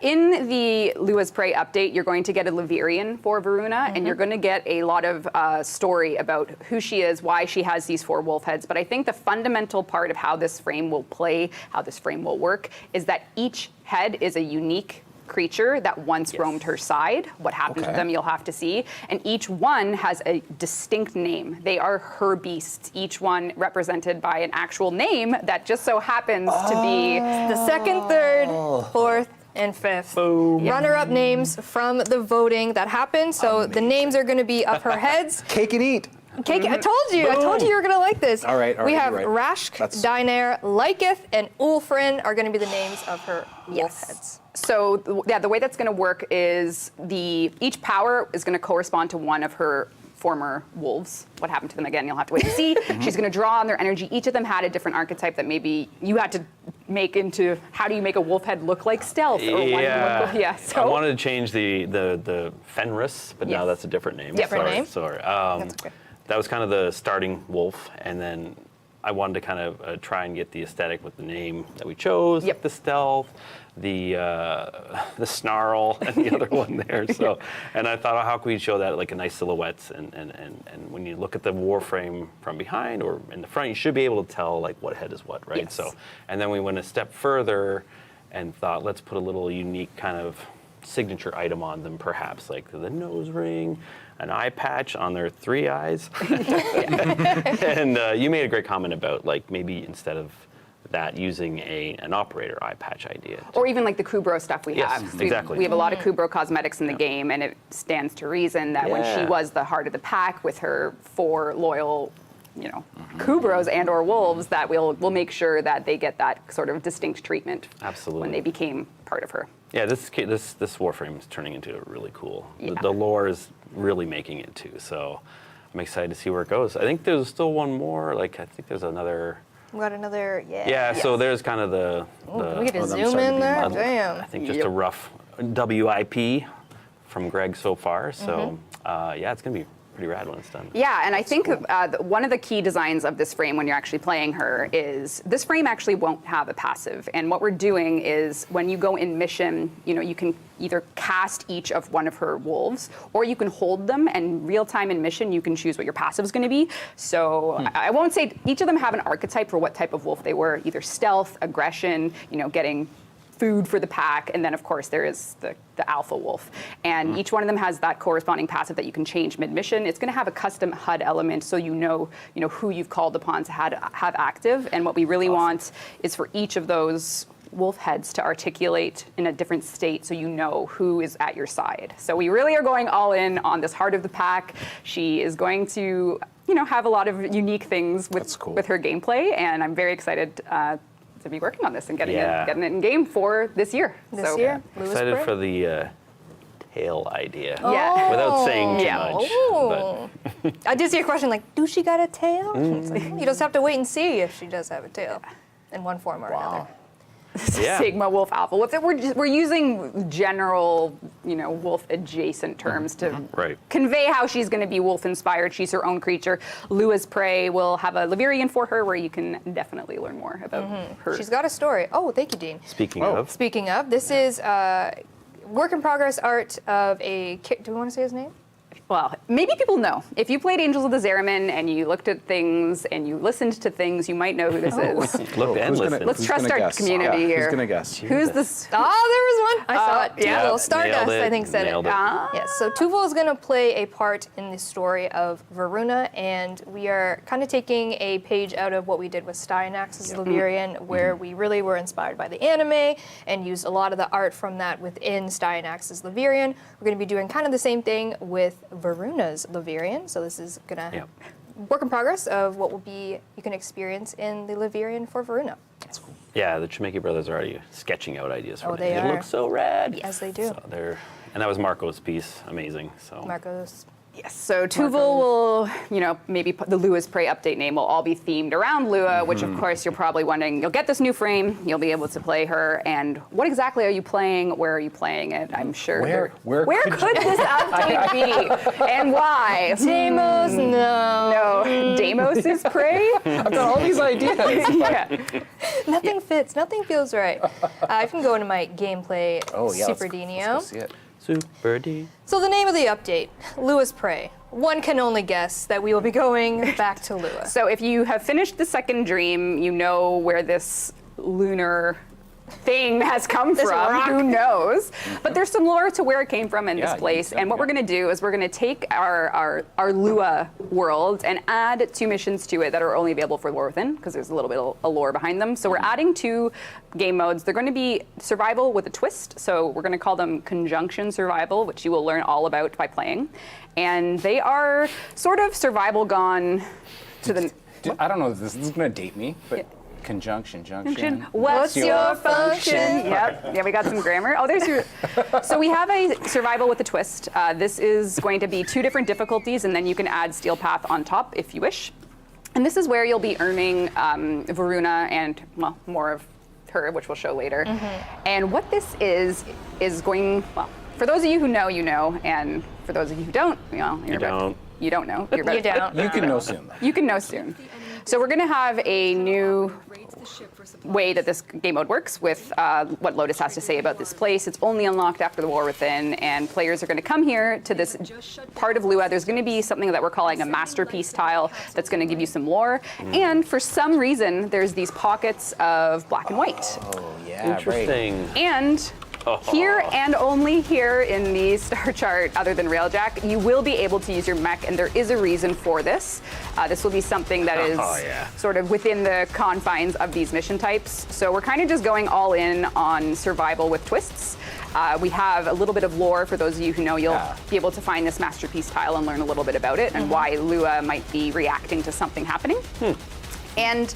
In the LuasPrey update, you're going to get a Levirian for Varuna, and you're going to get a lot of story about who she is, why she has these 4 wolf heads. But I think the fundamental part of how this frame will play, how this frame will work, is that each head is a unique creature that once roamed her side. What happens to Okay. them, you'll have to see. And each one has a distinct name. They are her beasts, each one represented by an actual name that just so happens to be The second, third, fourth, and fifth. Boom. Runner-up names from the voting that happened. So the names are going to be of her heads. Cake and eat. Cake, I told you you were going to like this. All right, We you're have right. Rashk, That's- Dynair, Lyketh, and Ulfrin are going to be the names of her wolf heads. So the way that's going to work is each power is going to correspond to one of her former wolves. What happened to them again, you'll have to wait and see. She's going to draw on their energy. Each of them had a different archetype that maybe you had to make into how do you make a wolf head look like stealth or one Yeah. so I wanted to change the Fenris, but now Yes. that's a different name. Different name? Sorry. That's okay. That was kind of the starting wolf, and then I wanted to kind of try and get the aesthetic with the name that we chose, Yep. the stealth, the snarl, and the other one there. So, and I thought, how can we show that like a nice silhouettes? And when you look at the Warframe from behind or in the front, you should be able to tell like what head is what, right? Yes. So, and then we went a step further and thought, let's put a little unique kind of signature item on them, perhaps like the nose ring, an eye patch on their 3 eyes. And you made a great comment about like maybe instead of that using an operator eye patch idea. or even like the Kubro stuff we Yes, have. exactly. We have a lot of Kubro cosmetics in the game, and it stands to reason that when she Yeah. was the heart of the pack with her 4 loyal, Kubros and or wolves, that we'll make sure that they get that sort of distinct treatment Absolutely. when they became part of her. Yeah, this Warframe is turning into a really cool. Yeah. The lore is really making it too. So I'm excited to see where it goes. I think there's still one more. Like I think there's another. We got another, Yeah. So there's kind of the. We get to I'm zoom sorry to in be there. muddled. Damn. I think just a rough WIP from Greg so far. So yeah, it's gonna be pretty rad when it's done. Yeah, and I think one of the key designs of this frame when you're actually playing her is this frame actually won't have a passive. And what we're doing is when you go in mission, you can either cast each of one of her wolves, or you can hold them, and real time in mission, you can choose what your passive is going to be. So I won't say each of them have an archetype for what type of wolf they were, either stealth, aggression, getting food for the pack, and then of course there is the alpha wolf. And each one of them has that corresponding passive that you can change mid-mission. It's going to have a custom HUD element, so you know who you've called upon to have active. And what we really want is for each of those wolf heads to articulate in a different state, so you know who is at your side. So we really are going all in on this heart of the pack. She is going to have a lot of unique things That's cool. with her gameplay, and I'm very excited to be working on this and getting Yeah. it in game for this year. This So- year. Excited LuasPrey? for the tail idea. Yeah. Without saying too Yeah. much. Oh. I did see a question like, "Do she got a tail?" It's like, you just have to wait and see if she does have a tail, in one form or another. Yeah. Sigma, Wolf, Alpha. We're using general, wolf adjacent terms to Right. convey how she's going to be wolf inspired. She's her own creature. LuasPrey will have a Lavirian for her where you can definitely learn more about her. She's got a story. Oh, thank you, Dean. Speaking of, Speaking of, this is work in progress art of a. Do we want to say his name? Well, maybe people know. If you played Angels of the Zeramin and you looked at things and you listened to things, you might know who this is. look and listen. Let's trust our guess? community here. Who's gonna guess? Who's this? Oh, there was one. I saw it. yeah. Tuval. Stardust, Nailed it. I think, said Nailed it. it. Yes, so Tuval is going to play a part in the story of Varuna, and we are kind of taking a page out of what we did with Styanax's Lavirian, where we really were inspired by the anime and used a lot of the art from that within Styanax's Lavirian. We're going to be doing kind of the same thing with Varuna's Lavirian, so this is going to Yep. work in progress of what will be you can experience in the Lavirian for Varuna. Yeah, the Chimeki brothers are already sketching out ideas for Oh, it. they It are. looks so rad. Yes, they do. So and that was Marco's piece. Amazing. So Marcos. Yes, so Tuval will, maybe the LuasPrey update name will all be themed around Lua, which of course you're probably wondering, you'll get this new frame, you'll be able to play her, and what exactly are you playing? Where are you playing it? I'm sure. Where could this update be? And why? Deimos, no. No, Deimos is prey? I've got all these ideas. Yeah. Nothing fits. Nothing feels right. I can go into my gameplay Oh yeah, Super let's Dino. go see it. Super D. So the name of the update, LuasPrey. One can only guess that we will be going back to Lua. So if you have finished the second dream, you know where this lunar thing has come from. rock. Who knows? But there's some lore to where it came from in Yeah, this place. yeah, And what yeah. we're going to do is we're going to take our Lua world and add 2 missions to it that are only available for Lore Within, because there's a little bit of lore behind them. So we're adding 2 game modes. They're going to be survival with a twist. So we're going to call them conjunction survival, which you will learn all about by playing. And they are sort of survival gone to the... I don't know if this is gonna date me, but conjunction, junction. What's your function? Yep. Yeah, we got some grammar. Oh, there's your. So we have a survival with a twist. This is going to be 2 different difficulties, and then you can add Steel Path on top if you wish. And this is where you'll be earning Varuna and, well, more of her, which we'll show later. And what this is going, well, for those of you who know, you know, and for those of you who don't, well, You don't. You don't know. You're about You don't. You can know soon though. You can know soon. So we're going to have a new way that this game mode works with what Lotus has to say about this place. It's only unlocked after the War Within, and players are going to come here to this part of Lua. There's going to be something that we're calling a masterpiece tile that's going to give you some lore. And for some reason, there's these pockets of black and white. Oh yeah, Interesting. And here and only here in the star chart, other than Railjack, you will be able to use your mech, and there is a reason for this. This will be something that is sort of within the confines of these mission types. So we're kind of just going all in on survival with twists. We have a little bit of lore for those of you who know. You'll be able to find this masterpiece tile and learn a little bit about it and why Lua might be reacting to something happening. And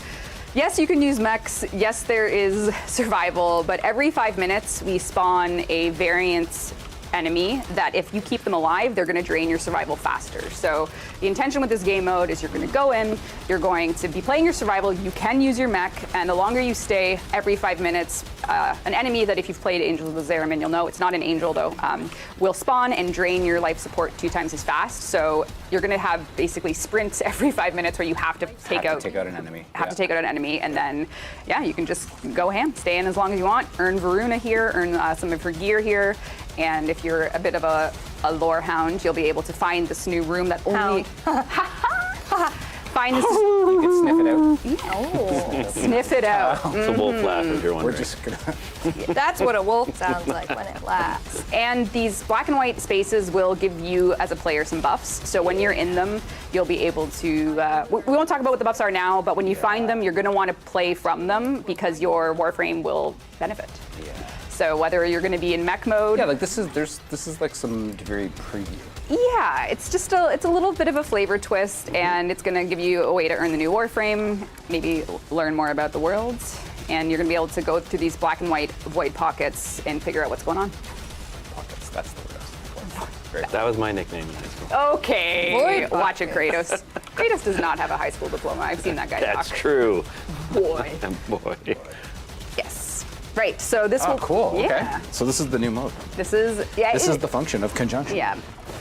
yes, you can use mechs. Yes, there is survival, but every 5 minutes we spawn a variant enemy that if you keep them alive, they're going to drain your survival faster. So the intention with this game mode is you're going to go in, you're going to be playing your survival, you can use your mech, and the longer you stay, every 5 minutes, an enemy that if you've played Angels of the Zeramin, you'll know it's not an angel though, will spawn and drain your life support 2 times as fast. So you're going to have basically sprints every 5 minutes where you have to take out an enemy. Have to take out an enemy, and then, yeah, you can just go ham, stay in as long as you want, earn Varuna here, earn some of her gear here, and if you're a bit of a lore hound, you'll be able to find this new room that only... Find this... You can sniff it out. Sniff it out. It's a wolf laugh if you're We're wondering. just gonna. That's what a wolf sounds like when it laughs. And these black and white spaces will give you, as a player, some buffs. So when you're in them, you'll be able to... we won't talk about what the buffs are now, but when you find them, you're going to want to play from them because your Warframe will benefit. Yeah. So whether you're going to be in mech mode... Yeah, like this is like some Duviri preview. Yeah, it's just it's a little bit of a flavor twist, and it's going to give you a way to earn the new Warframe, maybe learn more about the worlds, and you're going to be able to go through these black and white void pockets and figure out what's going on. Pockets, that's the word. Great. That was my nickname in high school. Okay, Void watch it, Kratos. Kratos does not have a high school diploma. I've seen that guy That's talk. true. Boy. Boy. Yes. Right. So this Oh, will. cool. Yeah. Okay. So this is the new mode. This is. Yeah. This is the function of conjunction. Yeah.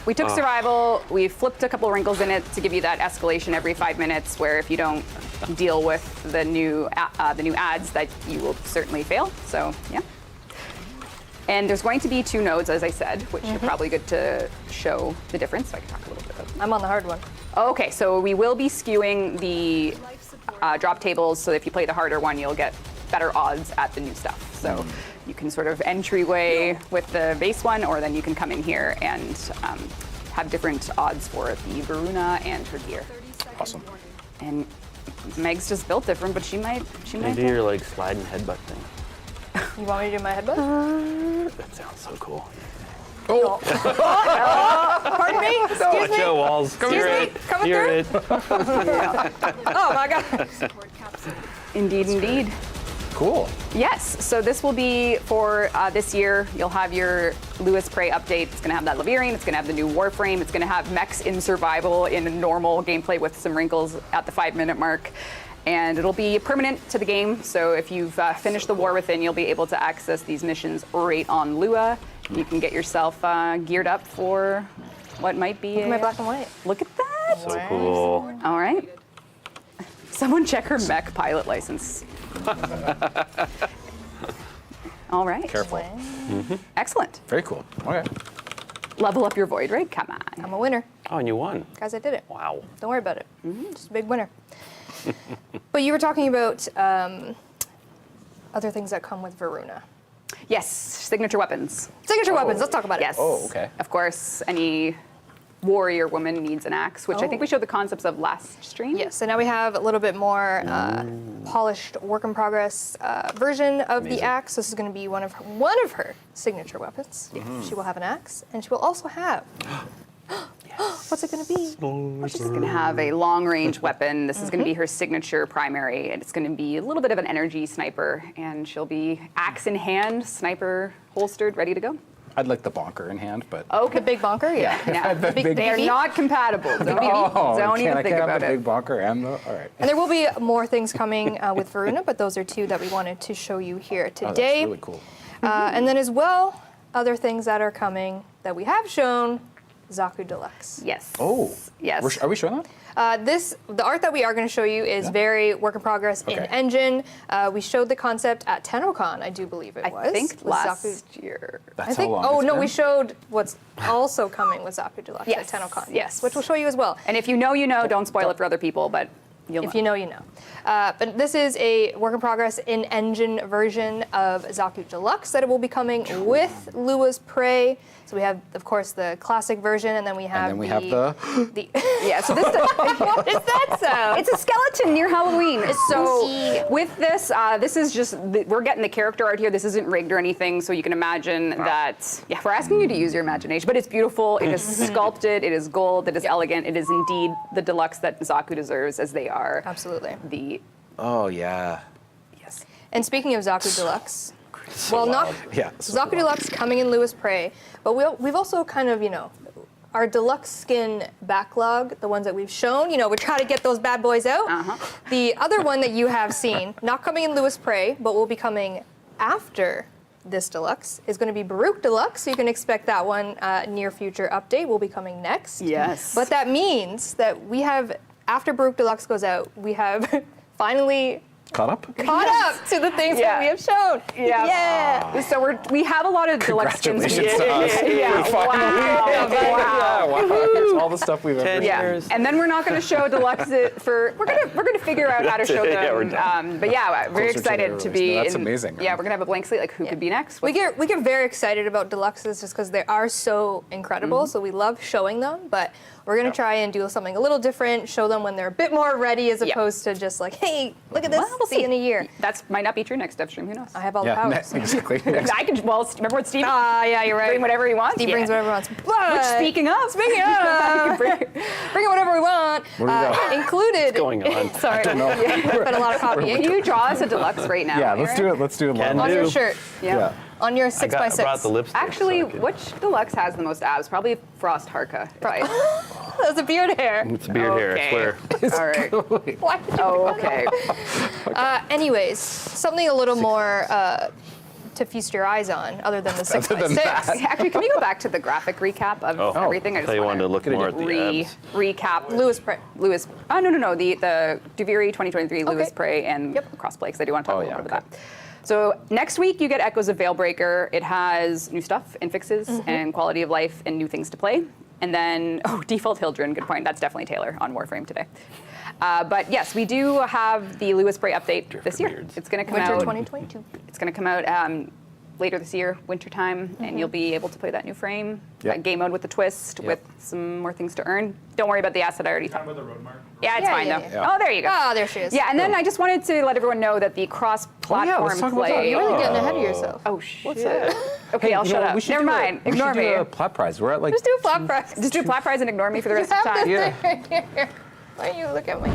We took survival, we flipped a couple wrinkles in it to give you that escalation every 5 minutes, where if you don't deal with the new ads, that you will certainly fail. So yeah. And there's going to be 2 nodes, as I said, which are probably good to show the difference. So I can talk a little bit about that. I'm on the hard one. Okay, so we will be skewing the drop tables, so if you play the harder one, you'll get better odds at the new stuff. So you can sort of entryway with the base one, or then you can come in here and have different odds for the Varuna and her gear. Awesome. And Meg's just built different, but she might. Can you do your like slide and headbutt thing? You want me to do my headbutt? That sounds so cool. Oh, Pardon me? Excuse Watch me? out, walls. Excuse Hear me? it. Coming Hear through? it. Oh my god. Indeed, indeed. cool. Yes, so this will be for this year. You'll have your LuasPrey update. It's going to have that Lavirian. It's going to have the new Warframe. It's going to have mechs in survival in normal gameplay with some wrinkles at the 5-minute mark. And it'll be permanent to the game. So if you've finished the War Within, you'll be able to access these missions right on Lua. You can get yourself geared up for what might be Look at my black and white. Look at that. So cool. All right. Someone check her mech pilot license. All right. Careful. Excellent. Very cool. Okay. Level up your void, right? Come on. I'm a winner. Oh, and you won. Guys, I did it. Wow. Don't worry about it. Just a big winner. But you were talking about other things that come with Varuna. Yes, signature weapons. Signature weapons, let's talk about it. Yes. Oh, okay. Of course, any warrior woman needs an axe, which I think we showed the concepts of last stream. Yes, so now we have a little bit more polished work in progress version of the axe. This is going to be one of her signature weapons. She will have an axe, and she will also have. What's it going to be? She's going to have a long-range weapon. This is going to be her signature primary, and it's going to be a little bit of an energy sniper, and she'll be axe in hand, sniper holstered, ready to go. I'd like the bonker in hand, but The big bonker, yeah. Yeah, The big- they are not compatible. Don't oh, even think have about the it. big bonker and the all right. And there will be more things coming with Varuna, but those are 2 that we wanted to show you here Oh, that's today. really cool. And then as well, other things that are coming that we have shown, Xaku Deluxe. Yes. Oh, Yes. Are we showing that? The art that we are going to show you is very work in progress in Okay. engine. We showed the concept at TennoCon, I do believe it was. I think with last Xaku- year. That's I think. how long Oh it's no, been? we showed what's also coming with Xaku Deluxe Yes, at TennoCon. yes. which we'll show you as well. And if you know, you know. Don't spoil it for other people, but you'll If you know, you know. But this is a work in progress in engine version of Xaku Deluxe that it will be coming with LuasPrey. So we have, of course, the classic version, and then we have And then we have the Yeah, so this What is that sound? it's a skeleton near Halloween. So with this, this is just we're getting the character art here. This isn't rigged or anything, so you can imagine that. Yeah, we're asking you to use your imagination, but it's beautiful. It is sculpted. It is gold. It is elegant. It is indeed the deluxe that Xaku deserves, as they are. Absolutely. The Oh yeah. yes. And speaking of Xaku Deluxe, So well, not wild. Yeah. Xaku Deluxe coming in LuasPrey, but we've also kind of, our deluxe skin backlog, the ones that we've shown, we try to get those bad boys out. The other one that you have seen, not coming in LuasPrey, but will be coming after this deluxe, is going to be Baruch Deluxe, so you can expect that one near future update will be coming next. Yes. But that means that we have, after Baruch Deluxe goes out, we have finally Caught up? caught up to the things that we have shown. Yeah. Yeah. So we have a lot of deluxe skins. Congratulations to us. Yeah. Wow. Wow. Here's all the stuff we've ever 10 seen. Yeah, years. and then we're not going to show deluxe we're gonna figure out how to show them. Yeah, we're done. But yeah, very Closer to excited to the be. release. No, that's amazing. Yeah, we're gonna have a blank slate. Like who could be next? We get very excited about deluxes just because they are so incredible. So we love showing them, but We're going to try and do something a little different, show them when they're a bit more ready as opposed to just like, hey, look at this, We'll see you in a year. That might not be true next Devstream. Who knows? I have all the powers. exactly. I can. Well, remember what Steve? Yeah, you're right. Bring whatever he wants. Steve brings whatever he wants. Which, But speaking of, bring whatever we want. Where do we go? Included. going on? Sorry. I don't know. Been a lot of copying. Can you draw us a deluxe right now? Yeah, let's do it. Let's do it. Can live. On your do. shirt. Yeah. On your I 6x6. brought the lipstick. Actually, so I could- which deluxe has the most abs? Probably Frost Harka. That's a beard hair. It's a beard hair, I swear. All right. Why did you Oh, okay. anyways, something a little more to feast your eyes on, other than the 6x6. Actually, can we go back to the graphic recap of everything? I wanted to look more at the abs. recap. LuasPrey. No. The Duviri 2023 LuasPrey and crossplay, because I do want to talk a little bit about that. So next week you get Echoes of Veilbreaker. It has new stuff and fixes and quality of life and new things to play. And then, default Hildren, good point. That's definitely Taylor on Warframe today. But yes, we do have the LuasPrey update this year. beards. It's going to come Winter out. 2022. It's going to come out later this year, wintertime, and you'll be able to play that new frame, Yep. game mode with the twist, Yep. with some more things to earn. Don't worry about the asset I already Kind talked of with a road mark. Yeah, it's Yeah, fine yeah, though. yeah. Oh, there you go. Ah, there she is. Yeah, and then I just wanted to let everyone know that the cross-platform let's talk about that. play. Yeah. You're getting ahead of yourself. Oh shit. What's that? Okay, I'll You know shut what, up. we should Never do mind. We Ignore should do me. a plat prize. We're at like. Just do a flat price. Just do a flat prize and ignore me for the rest You of the have time. this Yeah. thing right here. Why don't you look at me?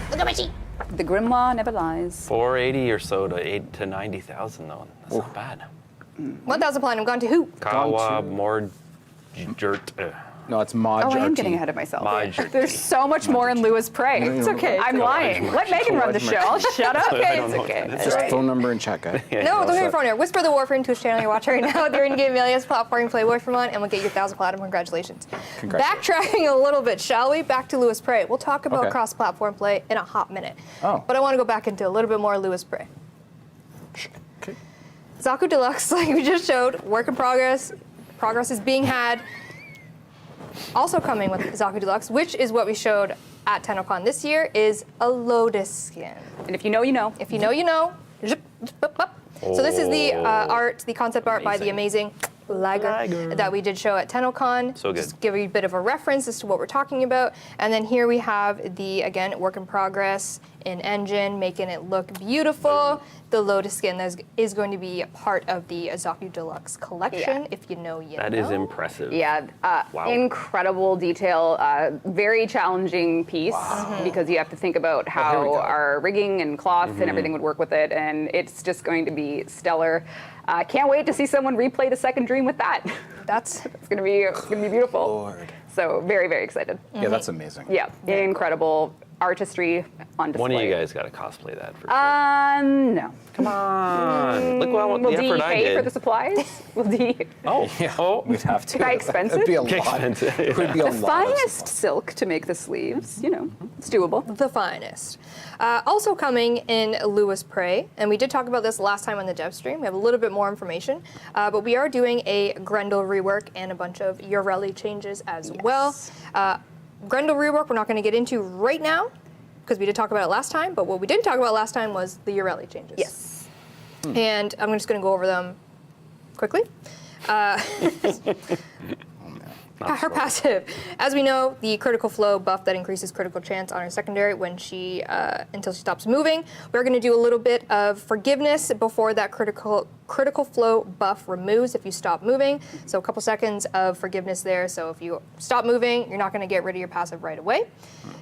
Look at my sheet. The Grimoire never lies. 480 or so to 8 to 90,000 though. That's not bad. 1,000 platinum gone to who? Kawa, to- more dirt. No, it's Mod. Oh, I am getting ahead of myself. Majority. There's so much more in LuasPrey. It's okay. I'm lying. Let Megan run the show. I'll shut up. Okay, don't it's know okay. what that Just phone number and check it. No, don't get your phone here. Whisper the Warframe Twitch channel you're watching right now. They're in-game alias platform play Warframe on, and we'll get you 1,000 platinum. Congratulations. Backtracking a little bit, shall we? Back to LuasPrey. We'll talk about Okay. cross-platform play in a hot minute. Oh. But I want to go back into a little bit more LuasPrey. Okay. Xaku Deluxe, like we just showed, work in progress. Progress is being had. Also coming with Xaku Deluxe, which is what we showed at TennoCon this year, is a Lotus Skin. And if you know, you know. If you know, you know. Zip, zip, up, up. So this is the art, the concept art by the amazing Lager that we did show at TennoCon. So good. Just give you a bit of a reference as to what we're talking about. And then here we have the, again, work in progress in engine, making it look beautiful. The Lotus Skin is going to be part of the Xaku Deluxe collection. Yeah. If you know, you know. That is impressive. Yeah, Wow. incredible detail. Very challenging piece because you have to think about here we how go. our rigging and cloth and everything would work with it, and it's just going to be stellar. Can't wait to see someone replay the second dream with that. That's It's gonna be beautiful. Lord. So very, very excited. Yeah, that's amazing. Yeah, incredible artistry on display. One of you guys got to cosplay that for sure. No. Come on. Look what Will the D effort I pay did. for the supplies? Will D? Oh, We'd have to. Is that expensive? It'd be a Okay, lot. expensive, It would be a The lot. of finest silk to make the sleeves. You know, it's doable. the finest. Also coming in LuasPrey, and we did talk about this last time on the Devstream. We have a little bit more information, but we are doing a Grendel rework and a bunch of Ureli changes as well. Grendel rework we're not going to get into right now because we did talk about it last time, but what we didn't talk about last time was the Ureli changes. Yes. And I'm just going to go over them quickly. Her passive. As we know, the critical flow buff that increases critical chance on her secondary when she until she stops moving. We're going to do a little bit of forgiveness before that critical flow buff removes if you stop moving. So a couple seconds of forgiveness there. So if you stop moving, you're not going to get rid of your passive right away.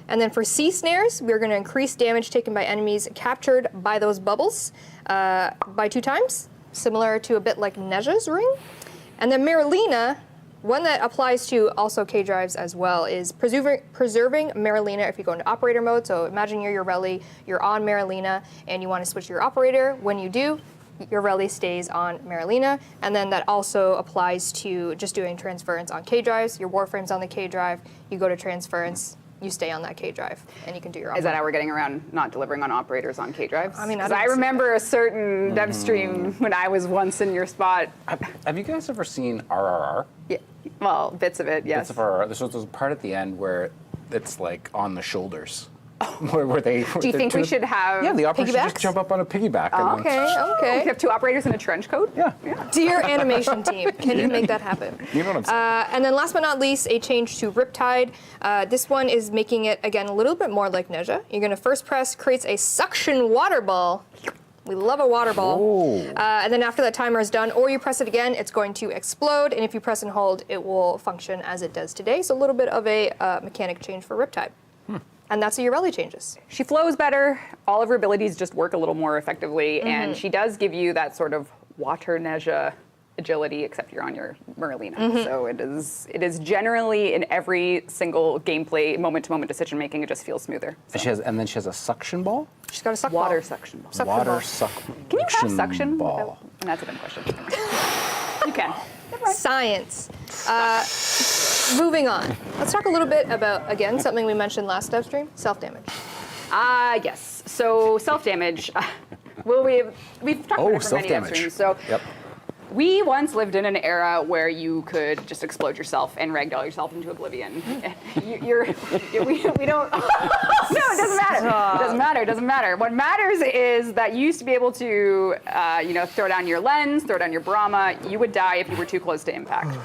And then for sea snares, we're going to increase damage taken by enemies captured by those bubbles by 2 times, similar to a bit like Neja's ring. And then Marilina. One that applies to also K-drives as well is preserving Marilina if you go into operator mode. So imagine you're Ureli, you're on Marilina, and you want to switch to your operator. When you do, Ureli stays on Marilina. And then that also applies to just doing transference on K-drives. Your Warframe's on the K-drive, you go to transference, you stay on that K-drive, and you can do your operator. Is that how we're getting around not delivering on operators on K-drives? I mean, I 'Cause didn't I see remember a certain Devstream when I was once in your spot. Have you guys ever seen RRR? Yeah, well, bits of it, yes. Bits of RRR. There's a part at the end where it's like on the shoulders. Where they? Do you think we should have Yeah, the operator should just piggybacks? jump up on a piggyback. and then- Okay. We have 2 operators in a trench coat? Yeah. Dear animation team, can you make that happen? You know what I'm saying. And then last but not least, a change to Riptide. This one is making it, again, a little bit more like Neja. You're going to first press, creates a suction water ball. We love a water ball. And then after that timer is done, or you press it again, it's going to explode. And if you press and hold, it will function as it does today. So a little bit of a mechanic change for Riptide. And that's your rally changes. She flows better. All of her abilities just work a little more effectively, and she does give you that sort of water Neja agility, except you're on your Merlina. So it is generally in every single gameplay moment-to-moment decision making, it just feels smoother. So. And then she has a suction ball. She's got a suck Water ball. suction ball. Suction Water ball. suction. Can you have suction? ball? And that's a dumb question. You can. Science. Moving on. Let's talk a little bit about, again, something we mentioned last Devstream, self-damage. Yes. So self-damage. Well, we've talked about it for many self-damage. Devstreams. So Yep. we once lived in an era where you could just explode yourself and ragdoll yourself into oblivion. We don't. No, it doesn't matter. It doesn't matter. It doesn't matter. What matters is that you used to be able to, throw down your lens, throw down your Brahma. You would die if you were too close to impact.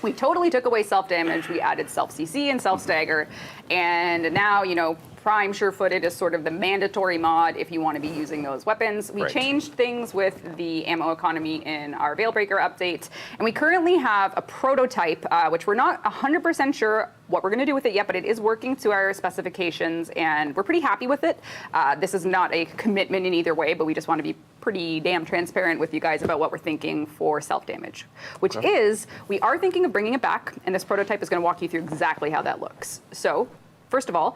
We totally took away self-damage. We added self-CC and self-stagger. And now, Prime Sure-Footed is sort of the mandatory mod if you want to be using those weapons. We Right. changed things with the ammo economy in our Veilbreaker update. And we currently have a prototype, which we're not 100% sure what we're going to do with it yet, but it is working to our specifications, and we're pretty happy with it. This is not a commitment in either way, but we just want to be pretty damn transparent with you guys about what we're thinking for self-damage, which is, we are thinking of bringing it back, and this prototype is going to walk you through exactly how that looks. So, first of all,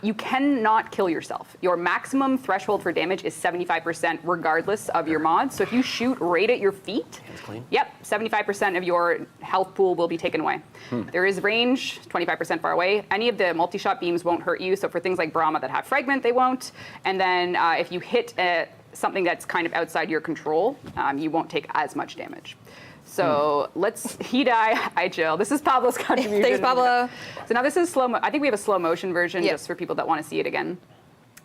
you cannot kill yourself. Your maximum threshold for damage is 75% regardless of your mod. So if you shoot right at your feet, yep, 75% of your health pool will be taken away. There is range, 25% far away. Any of the multi-shot beams won't hurt you. So for things like Brahma that have fragment, they won't. And then if you hit something that's kind of outside your control, you won't take as much damage. So he die, I chill. This is Pablo's contribution. Thanks, Pablo. So now this is I think we have a slow motion version just for people that want to see it again.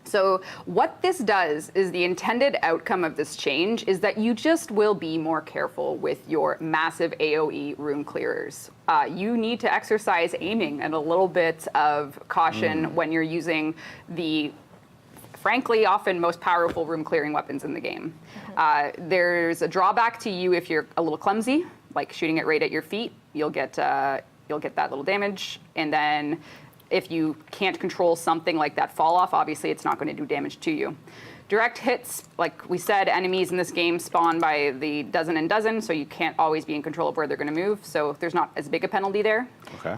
So what this does is the intended outcome of this change is that you just will be more careful with your massive AoE room clearers. You need to exercise aiming and a little bit of caution when you're using the frankly, often most powerful room clearing weapons in the game. There's a drawback to you if you're a little clumsy, like shooting it right at your feet. You'll get that little damage, and then if you can't control something like that fall off, obviously it's not going to do damage to you. Direct hits, like we said, enemies in this game spawn by the dozen and dozen, so you can't always be in control of where they're going to move. So there's not as big a penalty there,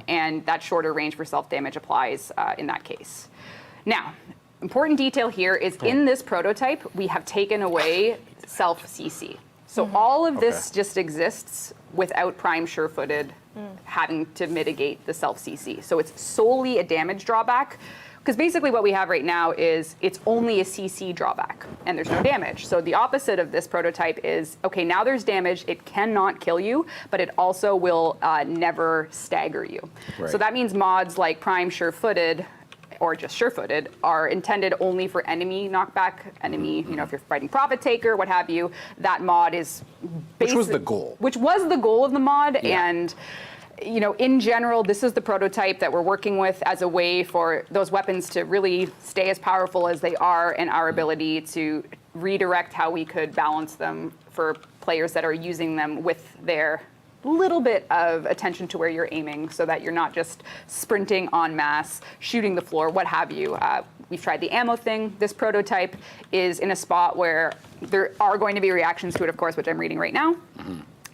and that shorter range for self-damage applies in that case. Now. Important detail here is in this prototype, we have taken away self-CC. So all of this just exists without Prime Sure-Footed having to mitigate the self-CC. So it's solely a damage drawback, because basically what we have right now is it's only a CC drawback, and there's no damage. So the opposite of this prototype is, okay, now there's damage, it cannot kill you, but it also will never stagger you. So that means mods like Prime Sure-Footed, or just Sure-Footed, are intended only for enemy knockback, if you're fighting Profit Taker, what have you, that mod is Which was the goal. Which was the goal of the mod, and in general, this is the prototype that we're working with as a way for those weapons to really stay as powerful as they are, and our ability to redirect how we could balance them for players that are using them with their little bit of attention to where you're aiming, so that you're not just sprinting en masse, shooting the floor, what have you. We've tried the ammo thing. This prototype is in a spot where there are going to be reactions to it, of course, which I'm reading right now.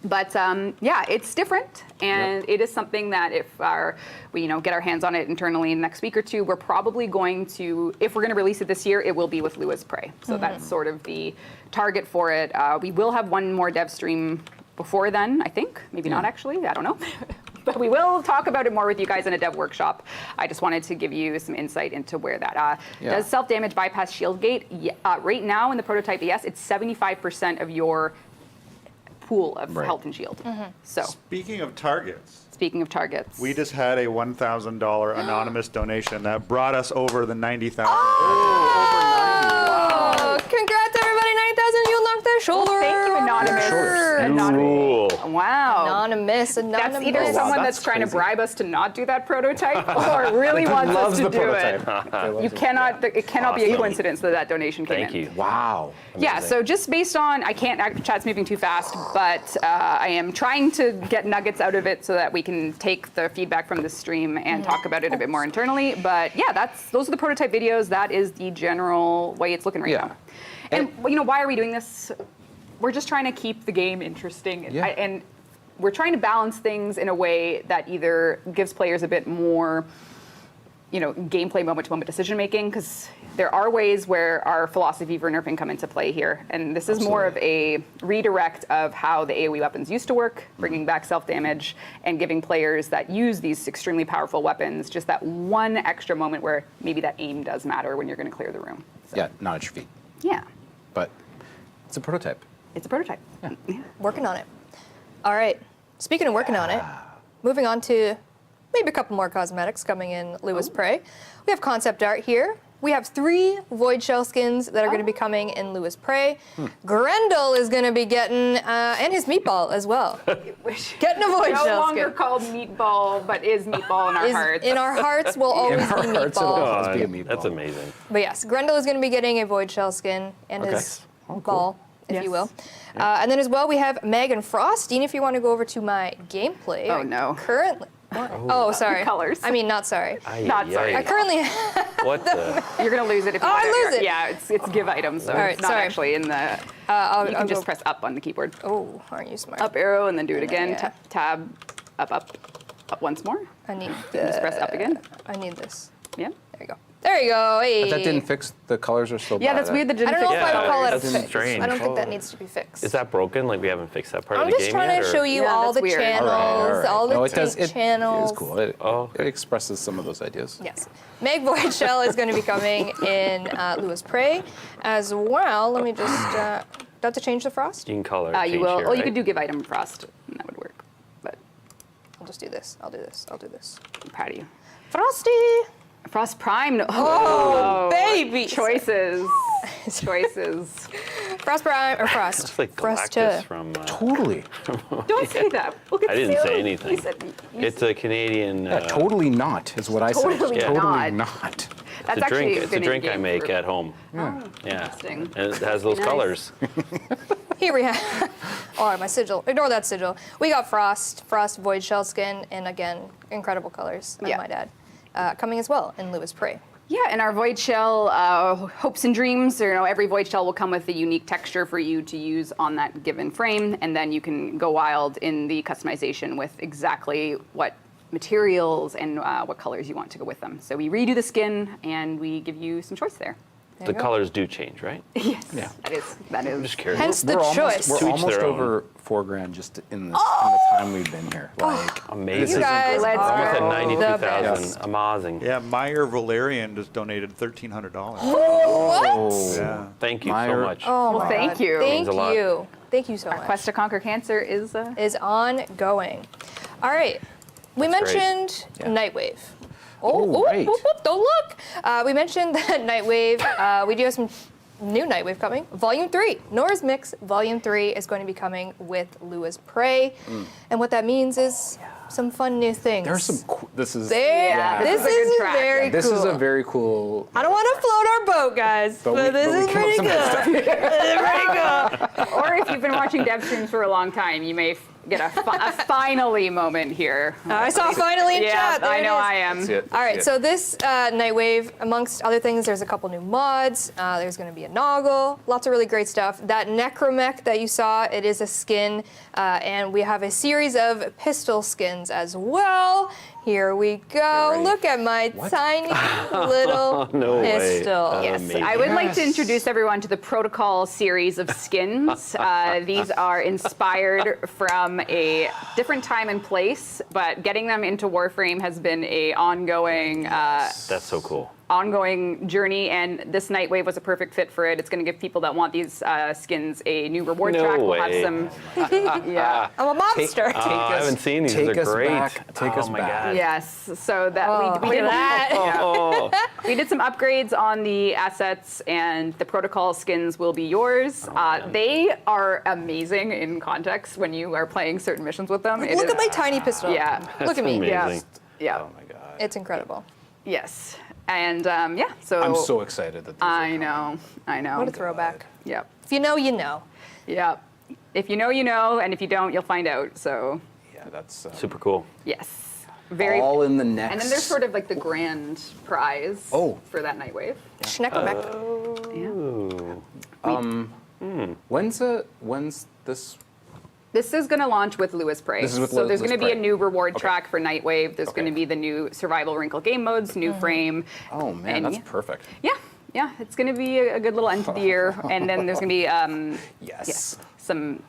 But it's different, and it is something that if we get our hands on it internally in the next week or two, we're probably going to, if we're going to release it this year, it will be with LuasPrey. So that's sort of the target for it. We will have one more dev stream before then, I think. Maybe not actually, I don't know. But we will talk about it more with you guys in a dev workshop. I just wanted to give you some insight into where that does self-damage bypass shield gate. Right now in the prototype, yes, it's 75% of your pool of Right. health and shield. So, Speaking of targets, speaking of targets, we just had a $1,000 anonymous donation that brought us over the 90,000. Oh, congrats, everybody! 9,000. You'll knock their shoulder. thank you, Anonymous. Cool. Wow. Anonymous. That's either someone that's trying to bribe us to not do that prototype or really wants us Loves to the do it. prototype. You cannot, it cannot be a Awesome. coincidence that that donation came Thank in. you. Wow. Yeah, so just based on, chat's moving too fast, but I am trying to get nuggets out of it so that we can take the feedback from this stream and talk about it a bit more internally. But yeah, those are the prototype videos. That is the general way it's looking right Yeah. now. And why are we doing this? We're just trying to keep the game interesting. Yeah. And we're trying to balance things in a way that either gives players a bit more gameplay moment-to-moment decision-making, because there are ways where our philosophy for nerfing come into play here. And this is more of a redirect of how the AoE weapons used to work, bringing back self-damage, and giving players that use these extremely powerful weapons just that one extra moment where maybe that aim does matter when you're going to clear the room. So, Yeah, not at your feet. yeah, But it's a prototype. it's a prototype. Working on it. All right. Speaking of working on it, moving on to maybe a couple more cosmetics coming in LuasPrey. We have concept art here. We have 3 Voidshell skins that are going to be coming in LuasPrey. Grendel is going to be getting, and his meatball as well. Getting a Voidshell No longer skin. called meatball, but is meatball in our Is- hearts. in our hearts will always be hearts it'll meatball. always be a meatball. That's amazing. But yes, Grendel is going to be getting a Voidshell skin and his ball, if you Yes. will. And then as well, we have Meg and Frost. Dean, if you want to go over to my gameplay. Oh, no. Currently. Oh, sorry. Colors. I mean, not sorry. Not sorry. I currently. What the? You're gonna lose it if you Oh, I want to- lose it. Yeah, it's give items, so All right, it's not sorry. actually in the. I'll You can just go- press up on the keyboard. Oh, aren't you smart? Up arrow and then do it again. Yeah. Tab, up once more. I need Just press up again. I need this. Yeah. There you go. There you go. Hey. But that didn't fix the colors are still Yeah, bad. that's weird. That I didn't don't know fix if I the would call it a colors. That's fix. strange. I don't think that needs to be fixed. Is that broken? Like we haven't fixed that part I'm of the just game trying yet? to or- show you Yeah, all that's the weird. channels, All right. all the No, it does. tank It channels. is cool. It okay. expresses some of those ideas. Yes. Meg Voidshell is going to be coming in LuasPrey as well. Let me just. About to change the frost? You can color You change will. here, Oh, you right? could do give item frost, and that would work. But I'll just do this. I'll do this. I'll do this. I'm proud of you. Frosty! Frost Prime. No. Oh, baby! Choices. Choices. Frost Prime or Frost? It's like Frost Galactus from. Totally. Don't say that. Look at I didn't Sue. say You anything. said- you It's a Canadian. Yeah, totally not is what I said. Totally Totally not. not. That's It's a drink. actually It's a been in drink I game make for- at home. Oh, Yeah, interesting. and it has those Nice. colors. Here we have. Oh, my sigil. Ignore that sigil. We got Frost Voidshell skin, and again, incredible colors. Yeah. My dad. Coming as well in LuasPrey. Yeah, and our void shell hopes and dreams. Every void shell will come with a unique texture for you to use on that given frame, and then you can go wild in the customization with exactly what materials and what colors you want to go with them. So we redo the skin, and we give you some choice there. There The you go. colors do change, right? Yes, Yeah. that is. I'm just curious. Hence the We're choice. We're To each almost their own. over $4,000 just in the time we've been here. Like, Amazing. this You is guys Let's are Almost at go. the 92,000. best. Amazing. Yeah, Meyer Valerian just donated $1,300. What? Yeah. Thank you Meyer- so much. Oh, Well, my thank God. you. Thank Means a lot. you. Thank you so Our much. quest to conquer cancer is. Is ongoing. All right. We That's great. mentioned Yeah. Nightwave. Oh, right. whoop, whoop, don't look. We mentioned that Nightwave. We do have some new Nightwave coming. Volume 3. Nora's Mix Volume 3 is going to be coming with LuasPrey. And what that means is some fun new things. There's some. This is. There, this this is a good is track. very This cool. is a very cool. I don't want to float our boat, guys, but, we- this but we is came up pretty with some good stuff. good. This is pretty cool. Or if you've been watching Devstreams for a long time, you may get a finally moment here. I saw finally in Yeah, chat. There I it know is. I am. See it. All right, See it. so this Nightwave, amongst other things, there's a couple new mods. There's going to be a Noggle, lots of really great stuff. That Necromech that you saw, it is a skin, and we have a series of pistol skins as well. Here we go. ready. Look at my tiny little No way. pistol. Yes, Amazing. I would like to Yes. introduce everyone to the Protocol series of skins. These are inspired from a different time and place, but getting them into Warframe has been a ongoing. That's so cool. ongoing journey, and this Nightwave was a perfect fit for it. It's going to give people that want these skins a new reward No track. way. We'll have some. Yeah. I'm a monster. I haven't seen these. These take are us great. back. Take oh us my back. God. Yes. So that we Look did at that. Oh, We did some upgrades on the assets, and the protocol skins will be yours. They are amazing in context when you are playing certain missions with them. It Look is- at my tiny pistol. Yeah. Look at me. amazing. Yeah. Yeah. Oh my god. It's incredible. Yes. And yeah. So I'm so excited that these are I know. I know. What a throwback. Yep. If you know, you know. Yep. If you know, you know, and if you don't, you'll find out. So Yeah, that's super cool. yes. Very. all in the next. And then there's sort of like the grand prize for that Nightwave. Schnecklebeck. When's this? This is going to launch with LuasPrey. This is with so there's going to be a LuasPrey. new reward track for Nightwave. There's going to Okay. be the new survival wrinkle game modes, new frame. Oh man, And that's yeah. perfect. Yeah, yeah, it's going to be a good little end to the year. And then there's going to be Yes. some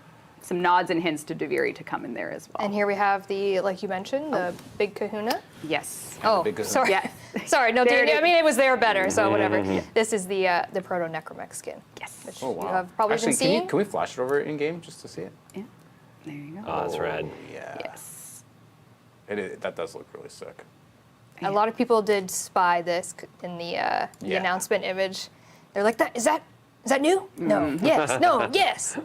nods and hints to Duviri to come in there as well. And here we have the, like you mentioned, the big kahuna. Yes. Oh, big kahuna. sorry. Yeah. Sorry, no, There it I is. mean, it was there better, so whatever. This is the Proto Necromech skin. Yes. Which Oh wow. you have probably Actually, been seeing. can we flash it over in game just to see it? Yeah. There you go. Oh, that's rad. Yeah. Yes. That does look really sick. A lot of people did spy this in the Yeah. announcement image. They're like, "Is that new? No. Yes. No. Yes."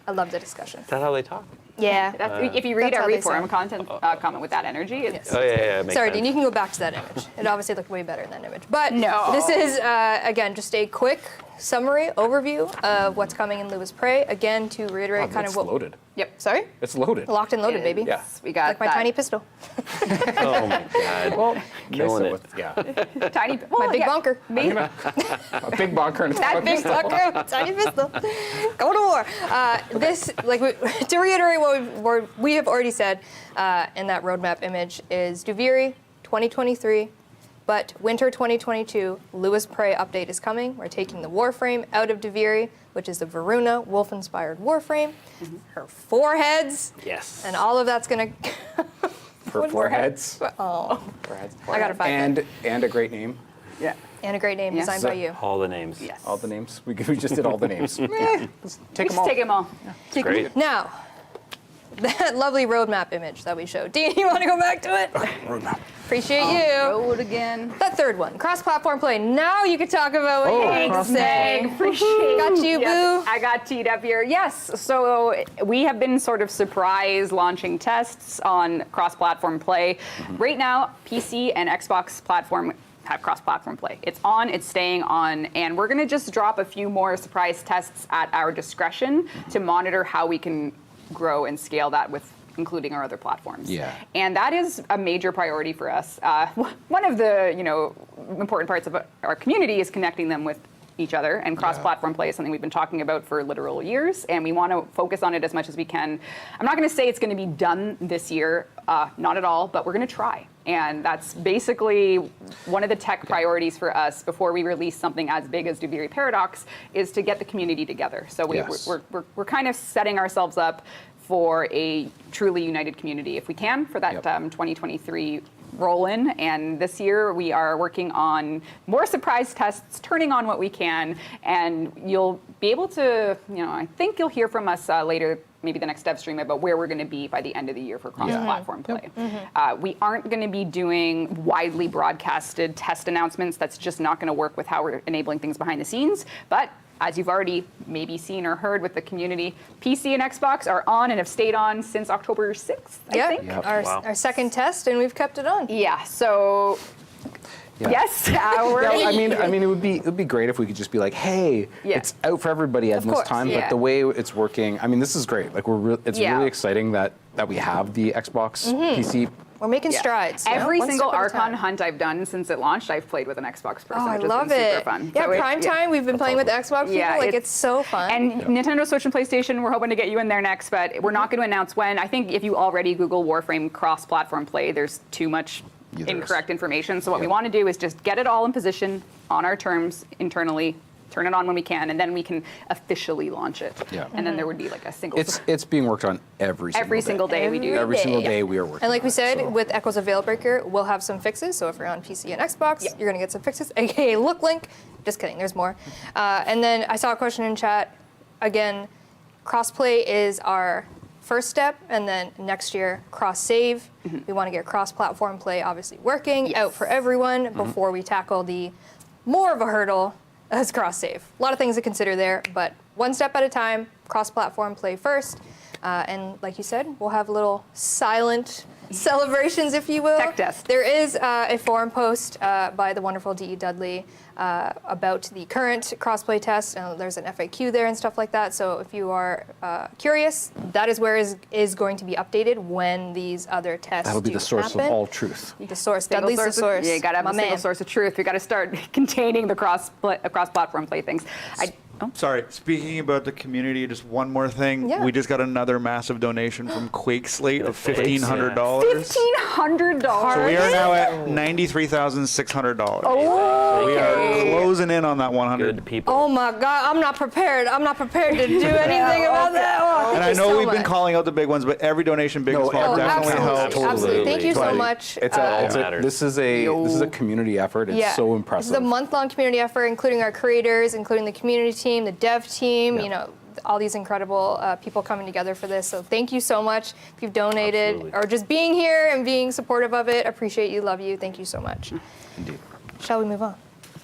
I love the discussion. Is that how they talk? Yeah. If you read That's our how they reform sound. comment with that energy, it's Oh yeah. Makes Sorry, sense. Dean, you can go back to that image. It obviously looked way better in that image. But No. this is, again, just a quick summary, overview of what's coming in LuasPrey. Again, to reiterate kind it's of what... loaded. Yep. Sorry? It's loaded. Locked and loaded, baby. Yeah. We got Like my that tiny pistol. Oh my God. Well, Killing nice it. with- yeah. tiny. My well, big yeah. bunker. A big bonker and a That big bunker, tiny pistol. Go to war. This, like, to reiterate what we have already said in that roadmap image, is Duviri 2023. But winter 2022, LuasPrey update is coming. We're taking the Warframe out of Duviri, which is the Varuna wolf-inspired Warframe. Her 4 heads, Yes. and all of that's gonna. For 4 heads. Oh, Four heads. I gotta find it. And a great name. Yeah. And a great name Yeah. designed by you. All the names. Yes. All the names. We just did all the names. Take them Just all. take them all. Great. Now, that lovely roadmap image that we showed. Dean, you want to go back to it? Roadmap. Appreciate you. Road again. That third one, cross-platform play. Now you can talk about what you need to say. Appreciate Got you, boo. I got teed up here. Yes, so we have been sort of surprise launching tests on cross-platform play. Right now, PC and Xbox platform have cross-platform play. It's on, it's staying on, and we're gonna just drop a few more surprise tests at our discretion to monitor how we can grow and scale that with including our other platforms. Yeah. And that is a major priority for us. One of the important parts of our community is connecting them with each other, and cross-platform play is something we've been talking about for literal years, and we want to focus on it as much as we can. I'm not going to say it's going to be done this year, not at all, but we're going to try. And that's basically one of the tech priorities for us before we release something as big as Duviri Paradox, is to get the community together. So Yes. we're kind of setting ourselves up for a truly united community if we can for that Yep. 2023 roll in. And this year we are working on more surprise tests, turning on what we can, and you'll be able to, I think you'll hear from us later, maybe the next Devstream, about where we're going to be by the end of the year for cross-platform play. We aren't going to be doing widely broadcasted test announcements. That's just not going to work with how we're enabling things behind the scenes. But as you've already maybe seen or heard with the community, PC and Xbox are on and have stayed on since October 6th, I think. Yep. Our second test, and we've kept it on. Yeah, so Yeah. yes, Yeah, I mean, it would be great if we could just be like, hey, Yeah. it's out for everybody at this course, time. yeah. But the way it's working, I mean, this is great. Like, it's Yeah. really exciting that we have the Xbox PC. We're making Yeah. strides. Every One single step at a Archon time. hunt I've done since it launched, I've played with an Xbox person. Oh, I which has love been it. super fun. Yeah, So it- prime time. We've been playing with the Xbox people. Yeah, Like, it's so fun. And Nintendo Switch and PlayStation, we're hoping to get you in there next, but we're not going to announce when. I think if you already Google Warframe cross-platform play, there's too much Yeah, there is. incorrect information. So what we Yeah. want to do is just get it all in position on our terms internally, turn it on when we can, and then we can officially launch it. Yeah. And then there would be like a single. It's being worked on every single day we do. Every single day we are working. And like we on it, said, so. with Echoes of Veilbreaker, we'll have some fixes. So if you're on PC and Xbox, you're going to get some fixes, aka look link. Just kidding, there's more. And then I saw a question in chat. Again, crossplay is our first step, and then next year, cross-save. We want to get cross-platform play obviously working out for everyone before we tackle the more of a hurdle as cross-save. A lot of things to consider there, but one step at a time, cross-platform play first. And like you said, we'll have little silent celebrations, if you will. Tech test. There is a forum post by the wonderful D.E. Dudley about the current crossplay test. There's an FAQ there and stuff like that. So if you are curious, that is where is going to be updated when these other tests That'll be the source happen. of all truth. The source. Single Dudley's the source. Yeah, you gotta have My a single man. source of truth. We gotta start containing the cross-platform play things. Sorry, speaking about the community, just one more thing. Yeah. We just got another massive donation from Quake Slate of Quake, $1,500. $1,500. So we are now at $93,600. Oh, We are closing in on that 100. Good people. Oh my God, I'm not prepared. I'm not prepared to do anything about that. Oh, And I thank you know so we've been much. calling out the big ones, but every donation, big and No, small, Oh, definitely absolutely. helps. Absolutely. Thank you so Totally. much. It's matters. this is a community effort. It's so impressive. This is a month-long community effort, including our creators, including the community team, the dev team, you know, all these incredible people coming together for this. So thank you so much. If you've donated Absolutely. or just being here and being supportive of it, appreciate you, love you. Thank you so much. Indeed. Shall we move on?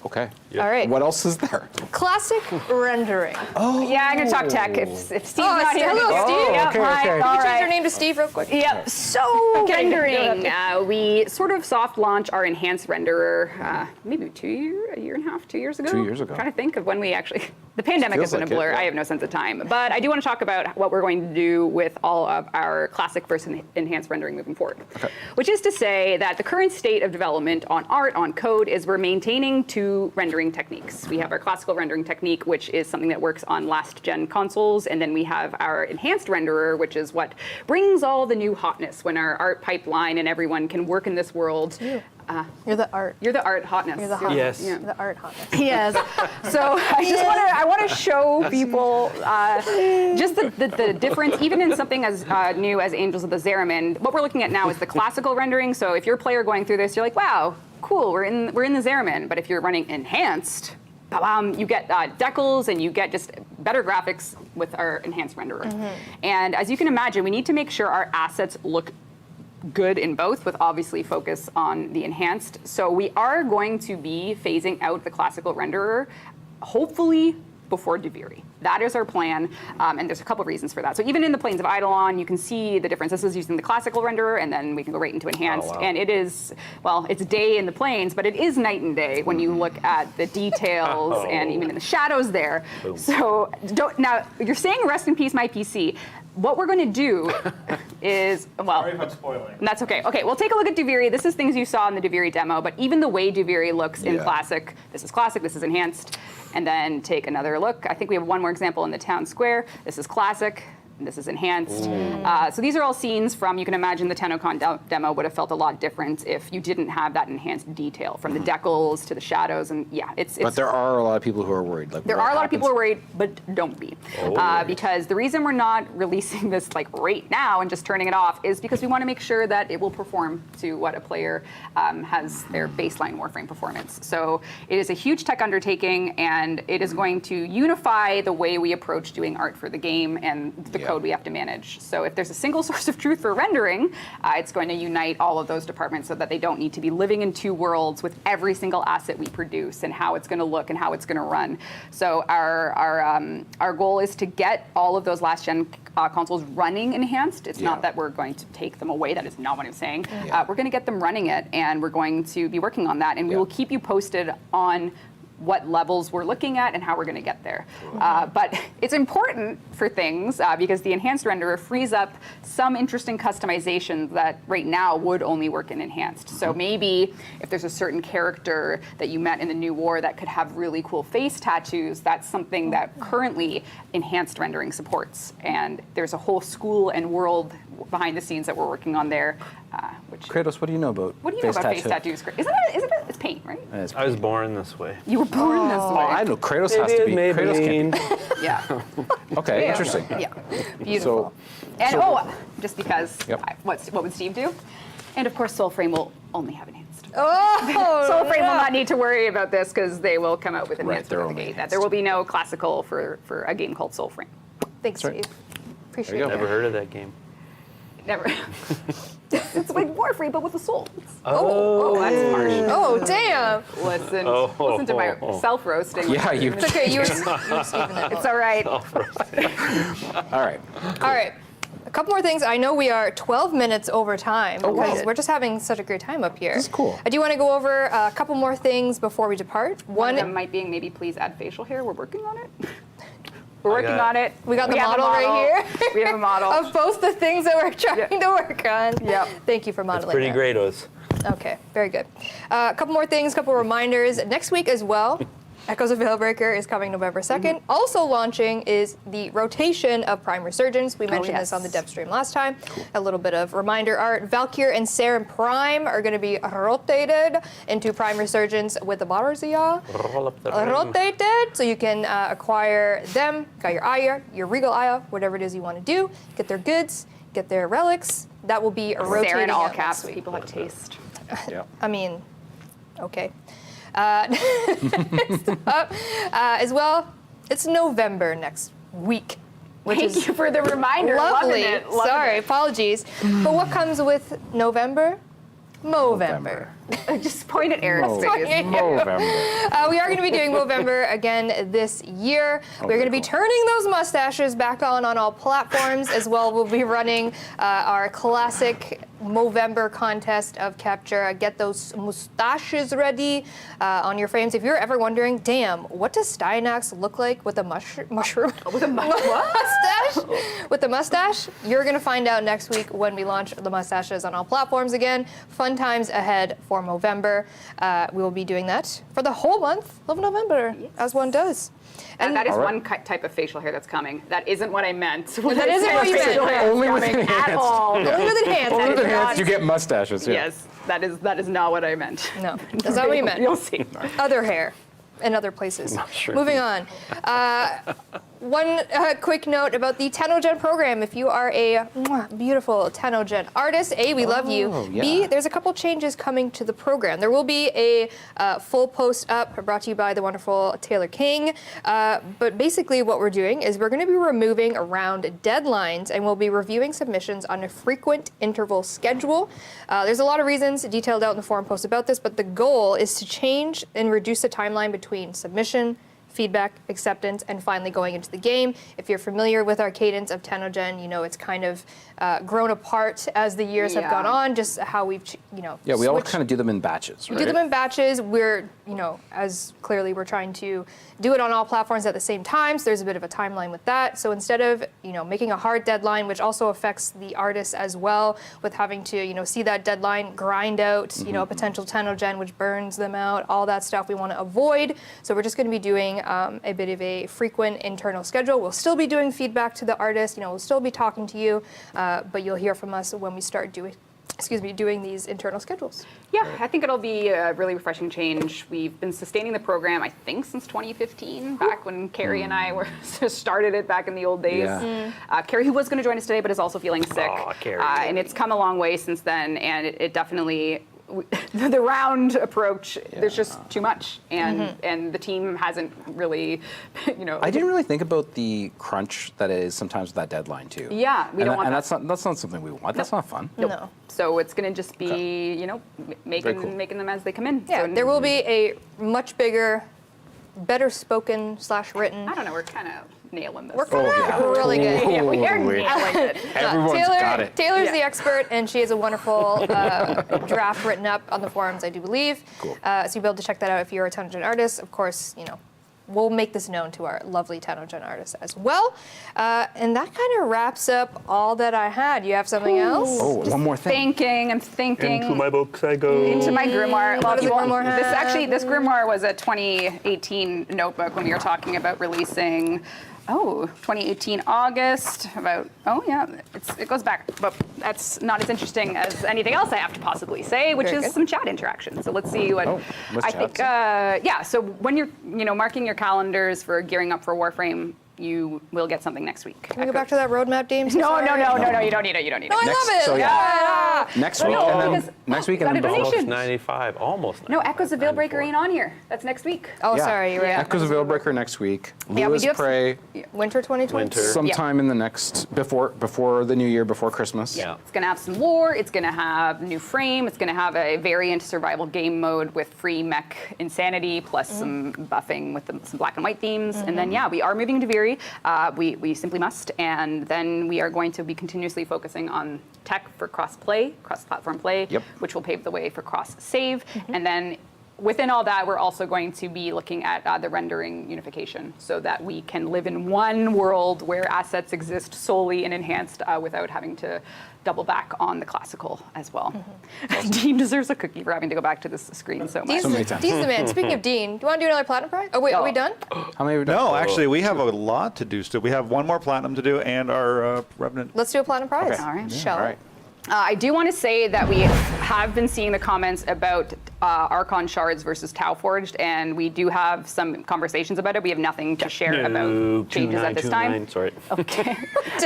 Okay. All right. What else is there? Classic rendering. Yeah, I'm gonna talk tech if Steve's Oh, not here. hello, Steve. Yep, okay, hi. okay. All Change right. your name to Steve real quick. Yep. So rendering, we sort of soft launched our enhanced renderer maybe a year and a half, 2 years ago. 2 years ago. I'm trying to think of when we actually. The pandemic Feels has been like a it, blur. yeah. I have no sense of time, but I do want to talk about what we're going to do with all of our classic versus enhanced rendering moving forward. Okay. Which is to say that the current state of development on art, on code, is we're maintaining two rendering techniques. We have our classical rendering technique, which is something that works on last-gen consoles, and then we have our enhanced renderer, which is what brings all the new hotness when our art pipeline and everyone can work in this world. You're the art. You're the art hotness. You're the hotness. Yes. Yeah. The art hotness. Yes. So I want to show people just the difference, even in something as new as Angels of the Zariman. What we're looking at now is the classical rendering. So if you're a player going through this, you're like, wow, cool, we're in the Zariman. But if you're running enhanced, you get decals and you get just better graphics with our enhanced renderer. And as you can imagine, we need to make sure our assets look good in both, with obviously focus on the enhanced. So we are going to be phasing out the classical renderer, hopefully before Duviri. That is our plan, and there's a couple of reasons for that. So even in the Plains of Eidolon, you can see the difference. This is using the classical renderer, and then we can go right into enhanced. Oh, wow. And it is, well, it's day in the Plains, but it is night and day when you look at the details and even in the shadows there. Boom. So now, you're saying rest in peace, my PC. What we're going to do is, well, Sorry if I'm spoiling. and that's okay. Okay, we'll take a look at Duviri. This is things you saw in the Duviri demo, but even the way Duviri looks in Yeah. classic, this is enhanced, and then take another look. I think we have one more example in the town square. This is classic, and this is enhanced. So these are all scenes from, you can imagine the TennoCon demo would have felt a lot different if you didn't have that enhanced detail, from the decals to the shadows, and yeah, it's But there are a lot of people who are worried. Like, there what are a lot of people who are happens- worried, but don't be. Oh. Because the reason we're not releasing this like right now and just turning it off is because we want to make sure that it will perform to what a player has their baseline Warframe performance. So it is a huge tech undertaking, and it is going to unify the way we approach doing art for the game and the Yeah. code we have to manage. So if there's a single source of truth for rendering, it's going to unite all of those departments so that they don't need to be living in two worlds with every single asset we produce and how it's going to look and how it's going to run. So our goal is to get all of those last-gen consoles running enhanced. It's not that we're going to take them away. That is not what I'm saying. Yeah. We're going to get them running it, and we're going to be working on that, and we will keep you posted on what levels we're looking at and how we're going to get there. But it's important for things because the enhanced renderer frees up some interesting customizations that right now would only work in enhanced. So maybe if there's a certain character that you met in the New War that could have really cool face tattoos, that's something that currently enhanced rendering supports. And there's a whole school and world behind the scenes that we're working on there, which Kratos, what do you know about What do you know about face tattoo? tattoos? It's paint, right? It's- I was born this way. You were born this Oh, way. I know. Kratos has to be. Kratos can be. Yeah. Okay, interesting. Yeah. Beautiful. And just because, Yep. what would Steve do? And of course, Soulframe will only have enhanced. Oh, Soulframe will not need to worry about this because they will come out with enhanced they're out of the only gate. That enhanced. there will be no classical for a game called Soulframe. Thanks, That's right. Steve. Appreciate There you it. go. Never heard of that game. Never. It's like Warframe, but with a soul. Oh, That's harsh. Oh, damn. Listen to my self-roasting. Yeah, you. It's okay. You were Stephen that It's all right. All right. All right. A couple more things. I know we are 12 minutes over time because wow. we're just having such a great time up here. This is cool. I do want to go over a couple more things before we depart. One of them One, might be maybe please add facial hair. We're working on it. We're working got- on it. we got the have a model right here We have a model. of both the things that we're trying to work on. Yep. Thank you for It's modeling pretty that. great, Oz. Okay, very good. A couple more things, couple reminders. Next week as well, Echoes of Veilbreaker is coming November 2nd. Also launching is the rotation of Prime Resurgence. We mentioned this on the Devstream last time. A little bit of reminder art. Valkyr and Saren Prime are going to be rotated into Prime Resurgence with the Barzia. Roll up the ring. Rotated, so you can acquire them, got your Aya, your Regal Aya, whatever it is you want to do, get their goods, get their relics. That will be rotating Saren, all out caps. next week. People have taste. Yeah. I mean, okay. Next up, as well, it's November next week, which Thank is you for the reminder. Loving lovely. it. Loving Sorry, it. apologies. But what comes with November? Movember. Just point at Eric's Mo- face. Movember. We are going to be doing Movember again this year. We're going to be cool. turning those mustaches back on all platforms as well. We'll be running our classic Movember contest of capture. Get those mustaches ready on your frames. If you're ever wondering, damn, what does Styanax look like with a mushroom? With a mustache? With the mustache, you're going to find out next week when we launch the mustaches on all platforms again. Fun times ahead for Movember. We will be doing that for the whole month of November, as one does. And that is All right. one type of facial hair that's coming. That isn't what I meant. That isn't what you meant. Facial hair Only with coming at enhanced. all. Only with enhanced. Only with is enhanced, not- you get mustaches. Yeah. Yes, that is not what I meant. No, that's not what you meant. You'll see. Other hair in other places. sure. Moving on. One quick note about the TennoGen program. If you are a beautiful TennoGen artist, A, we love you. Oh, yeah. B, there's a couple changes coming to the program. There will be a full post up brought to you by the wonderful Taylor King. But basically what we're doing is we're going to be removing around deadlines and we'll be reviewing submissions on a frequent interval schedule. There's a lot of reasons detailed out in the forum post about this, but the goal is to change and reduce the timeline between submission, feedback, acceptance, and finally going into the game. If you're familiar with our cadence of TennoGen, you know it's kind of grown apart as the years have gone on, just how we've, Yeah, we all switched. kind of do them in batches, right? We do them in batches. We're, as clearly we're trying to do it on all platforms at the same time. So there's a bit of a timeline with that. So instead of, making a hard deadline, which also affects the artists as well, with having to, see that deadline grind out, a potential TennoGen, which burns them out, all that stuff we want to avoid. So we're just going to be doing a bit of a frequent internal schedule. We'll still be doing feedback to the artist. We'll still be talking to you, but you'll hear from us when we start doing these internal schedules. Yeah, I think it'll be a really refreshing change. We've been sustaining the program, I think, since 2015, back when Carrie and I started it back in the old days. Yeah. Carrie, who was going to join us today, but is also feeling sick. Aw, Carrie. And it's come a long way since then, and it definitely, the round approach, there's just too much, and the team hasn't really, I didn't really think about the crunch that is sometimes with that deadline too. Yeah, we don't want and that. that's not something we want. That's not fun. No. So it's going to just be, Very cool. making them as they come in. Yeah, So, there will be a much bigger, better spoken / written. I don't know, we're kind of nailing this. We're kind of really good. Yeah, we are Totally. nailing it. Everyone's got it. Taylor's Yeah. the expert, and she has a wonderful draft written up on the forums, I do believe. Cool. So you'll be able to check that out if you're a TennoGen artist. Of course, we'll make this known to our lovely TennoGen artists as well. And that kind of wraps up all that I had. You have something else? Oh, one more thing. I'm thinking. Into my books I go. Into my grimoire. What does the grimoire this have? grimoire was a 2018 notebook when we were talking about releasing 2018 August, it goes back, but that's not as interesting as anything else I have to possibly say, which Very is good. some chat interaction. So let's see what let's I chat think. So when you're marking your calendars for gearing up for Warframe, you will get something next week. Can we go back to that roadmap, Dean? No, you don't need it. You don't need No, I it. love it. So yeah, Yeah. next week and then got a before. donation. Almost 95, almost. No, Echoes of 94. Veilbreaker ain't on here. That's next week. Oh, Yeah. sorry, you're right. Echoes of Veilbreaker next week. Yeah, we do have LuasPrey Winter 2022. Winter. sometime in the next before the new year, before Christmas. Yeah. It's going to have some lore. It's going to have new frame. It's going to have a variant survival game mode with free mech insanity plus some buffing with some black and white themes. And then we are moving to Duviri. We simply must. And then we are going to be continuously focusing on tech for cross-play, cross-platform play, Yep. which will pave the way for cross-save. And then within all that, we're also going to be looking at the rendering unification so that we can live in one world where assets exist solely and enhanced without having to double back on the classical as well. Dean deserves a cookie for having to go back to this screen so much. Dean's, So many times. Dean's the man. Speaking of Dean, do you want to do another platinum prize? Oh, wait, are we done? How many have we done? No, actually, we have a lot to do still. We have one more platinum to do and our Revenant. Let's do a platinum prize. Okay. All right. Shall All we? right. I do want to say that we have been seeing the comments about Archon shards versus Tau Forged, and we do have some conversations about it. We have nothing to share about changes at this time. 2929, sorry. Okay.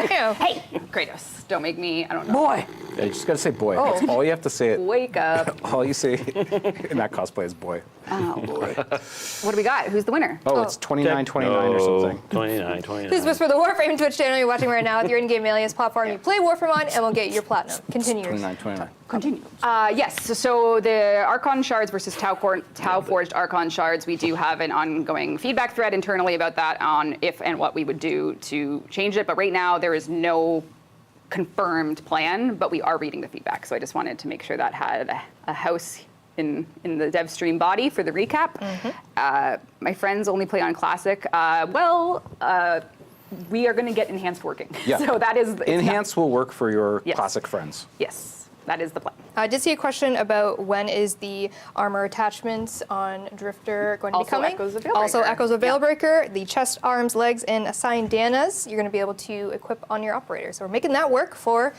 Damn. Hey, Kratos, don't make me, I don't know. Boy. Yeah, you just gotta say boy. Oh. That's all you have to say. Wake up. All you say in that cosplay is boy. Oh, boy. What do we got? Who's the winner? Oh, it's 29.29 or something. 29, 29. Please whisper the Warframe Twitch channel you're watching right now with your in-game alias platform you play Warframe on, and we'll get your platinum. Continue. 29.29. Continue. Yes, so the Archon shards versus Tau Forged Archon shards, we do have an ongoing feedback thread internally about that on if and what we would do to change it. But right now, there is no confirmed plan, but we are reading the feedback. So I just wanted to make sure that had a house in the Devstream body for the recap. My friends only play on Classic. We are going to get Enhanced working. Yeah. So that is... Enhance will work for your Yes. classic friends. Yes, that is the plan. I did see a question about when is the armor attachments on Drifter going to Also be coming. Echoes of Veilbreaker. Also Echoes of Yeah. Veilbreaker, the chest, arms, legs, and assigned Danas you're going to be able to equip on your operator. So we're making that work for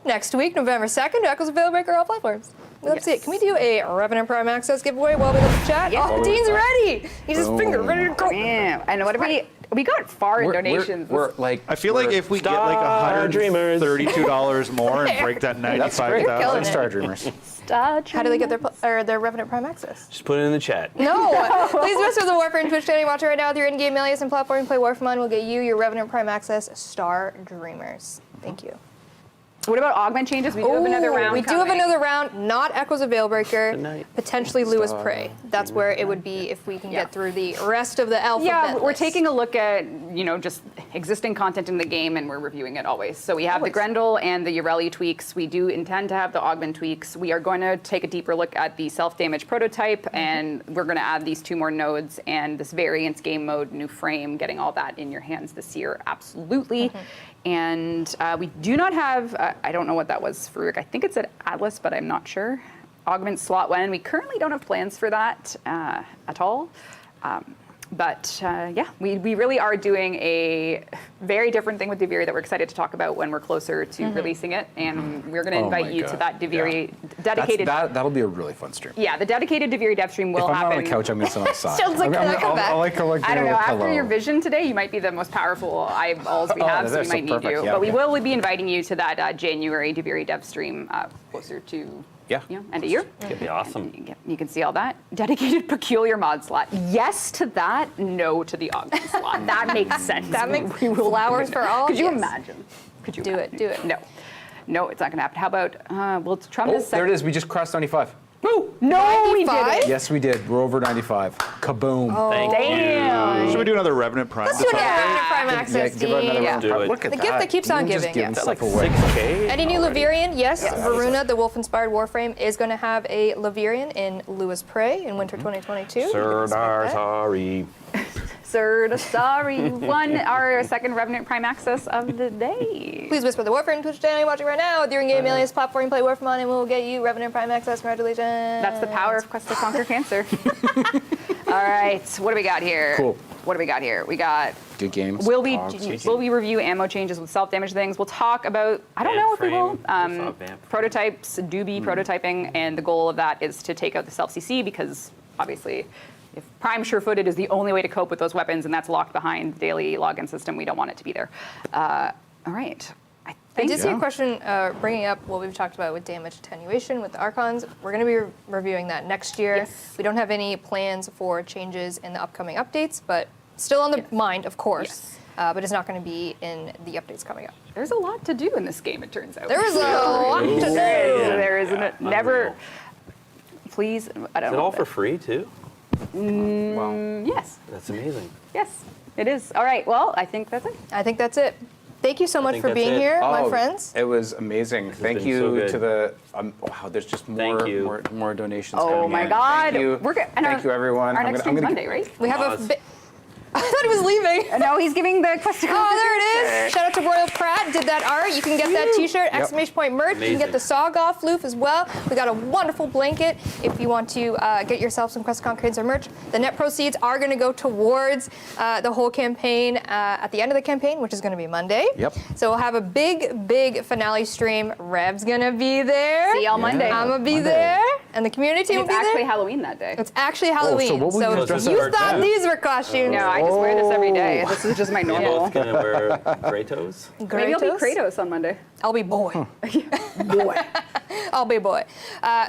next week, November 2nd, Echoes of Veilbreaker, all platforms. Let's see it. Can we do a Revenant Prime Access giveaway while we look at chat? Yeah. Oh, Dean's ready. He's his finger ready to go. Yeah, and what if we got far in donations. We're like. I feel like if we get like Star Dreamers. $132 more and break that That's great. Killing 95,000. it. Star Dreamers. How do they get their Revenant Prime Access? Just put it in the chat. No! Please whisper the Warframe Twitch channel you're watching right now with your in-game alias and platform you play Warframe on. We'll get you your Revenant Prime Access, Star Dreamers. Thank you. What about augment changes? We do have another round. We do have another round, not Echoes of Veilbreaker, Tonight. potentially LuasPrey. That's where it would be if we can get through the rest of the alphabet Yeah, we're list. taking a look at, just existing content in the game, and we're reviewing it always. So we have the Grendel and the Ureli tweaks. We do intend to have the augment tweaks. We are going to take a deeper look at the self-damage prototype, and we're going to add these 2 more nodes and this variance game mode, new frame, getting all that in your hands this year, absolutely. And we do not have, I don't know what that was, Farouk. I think it's at Atlas, but I'm not sure. Augment slot 1. We currently don't have plans for that at all. We really are doing a very different thing with Duviri that we're excited to talk about when we're closer to releasing it. And we're going to Oh invite my you to God. that Duviri dedicated. That'll be a really fun stream. Yeah, the dedicated Duviri dev stream will If I'm happen. not on the couch, I'm gonna sit on the side. Sounds like I'm that comeback. I'll like I don't know. After pillow. your vision today, you might be the most powerful eyeballs we have, so we that's so might need perfect. you. Yeah, but we okay. will be inviting you to that January Duviri dev stream closer to end of year. It'd be awesome. You can see all that. Dedicated peculiar mod slot. Yes to that, no to the augment slot. That makes sense. That makes We will flowers for all. Could you Yes. imagine? Could you Do it, imagine? do it. No. No, it's not going to happen. How about, Trump Oh, is there it is. We just crossed 95. Woo! No, we 95? didn't. Yes, we did. We're over 95. Kaboom. Thank Damn. Should we do another Revenant Prime? Let's do another Yeah. Revenant Prime Yeah, Access, give her another Dean. round. Do it. Lock at The that. gift that keeps on You're just giving, yeah. giving Is that like stuff away. 6K? Any new already? Lavirian? Yes, Varuna, the wolf-inspired Warframe, is going to have a Lavirian in LuasPrey in winter 2022. You can Serdar, expect that. sorry. Sir, sorry, you won our second Revenant Prime Access of the day. Please whisper the Warframe Twitch channel you're watching right now with your in-game alias platform you play Warframe on, and we'll get you Revenant Prime Access. Congratulations. That's the power of Quest to Conquer Cancer. All right, what do we got here? Cool. what do we got here? We got. Good games. Will we Pogs. review ammo changes with self-damage things? We'll talk about, I don't know if we will, prototypes, Duviri prototyping, and the goal of that is to take out the self-CC because obviously if prime sure-footed is the only way to cope with those weapons and that's locked behind daily login system, we don't want it to be there. All right. I did see a question bringing up what we've talked about with damage attenuation with the Archons. We're going to be reviewing that next year. Yes. We don't have any plans for changes in the upcoming updates, but still on the mind, of course. Yes. But it's not going to be in the updates coming up. There's a lot to do in this game, it turns out. There is a lot to do. There is never. Unreal. Please, I don't Is it know. all for free too? Wow. Yes, That's amazing. yes, it is. All right, well, I think that's it. I think that's it. Thank you so much think for that's being it. here, my Oh, friends. It was amazing. Thank been you so good. to the. Wow, there's just Thank you. more donations. Oh coming my in. God. Thank you. We're good. And Thank you, everyone. Our I'm next gonna- I'm stream's gonna Monday, right? We have Pause. I thought he was leaving. No, he's giving the quest to Oh, there it is. Shout out to Royal Pratt, did that art. You can get that t-shirt, exclamation point merch. You can get the Sawgoff Loof as well. We got a wonderful blanket if you want to get yourself some Quest Conquerors or merch. The net proceeds are going to go towards the whole campaign at the end of the campaign, which is going to be Monday. Yep. So we'll have a big finale stream. Rev's going to be there. See y'all Monday. I'm going to be Monday. there. And the community will It's be actually there. Halloween that day. It's actually Halloween. what will you so dress you up thought as? these were costumes. No, I just wear this every day. This is just my You're normal. both gonna wear Kratos? Maybe I'll be Kratos on Monday. I'll be boy. Boy. I'll be boy.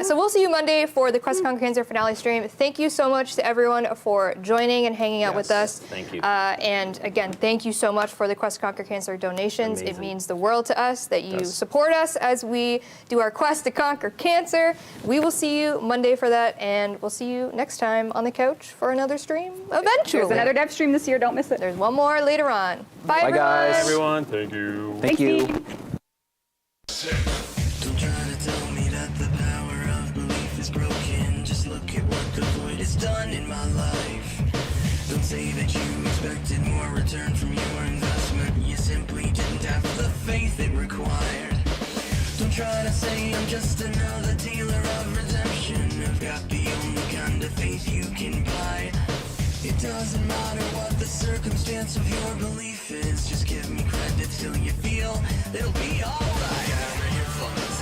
So we'll see you Monday for the Quest Conquerors finale stream. Thank you so much to everyone for joining and hanging out with us. Thank you. And again, thank you so much for the Quest Conquer Cancer donations. It Amazing. means the world to us that you Yes. support us as we do our quest to conquer cancer. We will see you Monday for that, and we'll see you next time on the couch for another stream eventually. There's another dev stream this year. Don't miss it. There's one more later on. Bye, Bye, everyone. guys. Everyone, thank you. Thank you. Don't try to tell me that the power of belief is broken. Just look at what the void has done in my life. Don't say that you expected more return from your investment. You simply didn't have the faith it required. Don't try to say I'm just another dealer of redemption. I've got the only kind of faith you can buy. It doesn't matter what the circumstance of your belief is.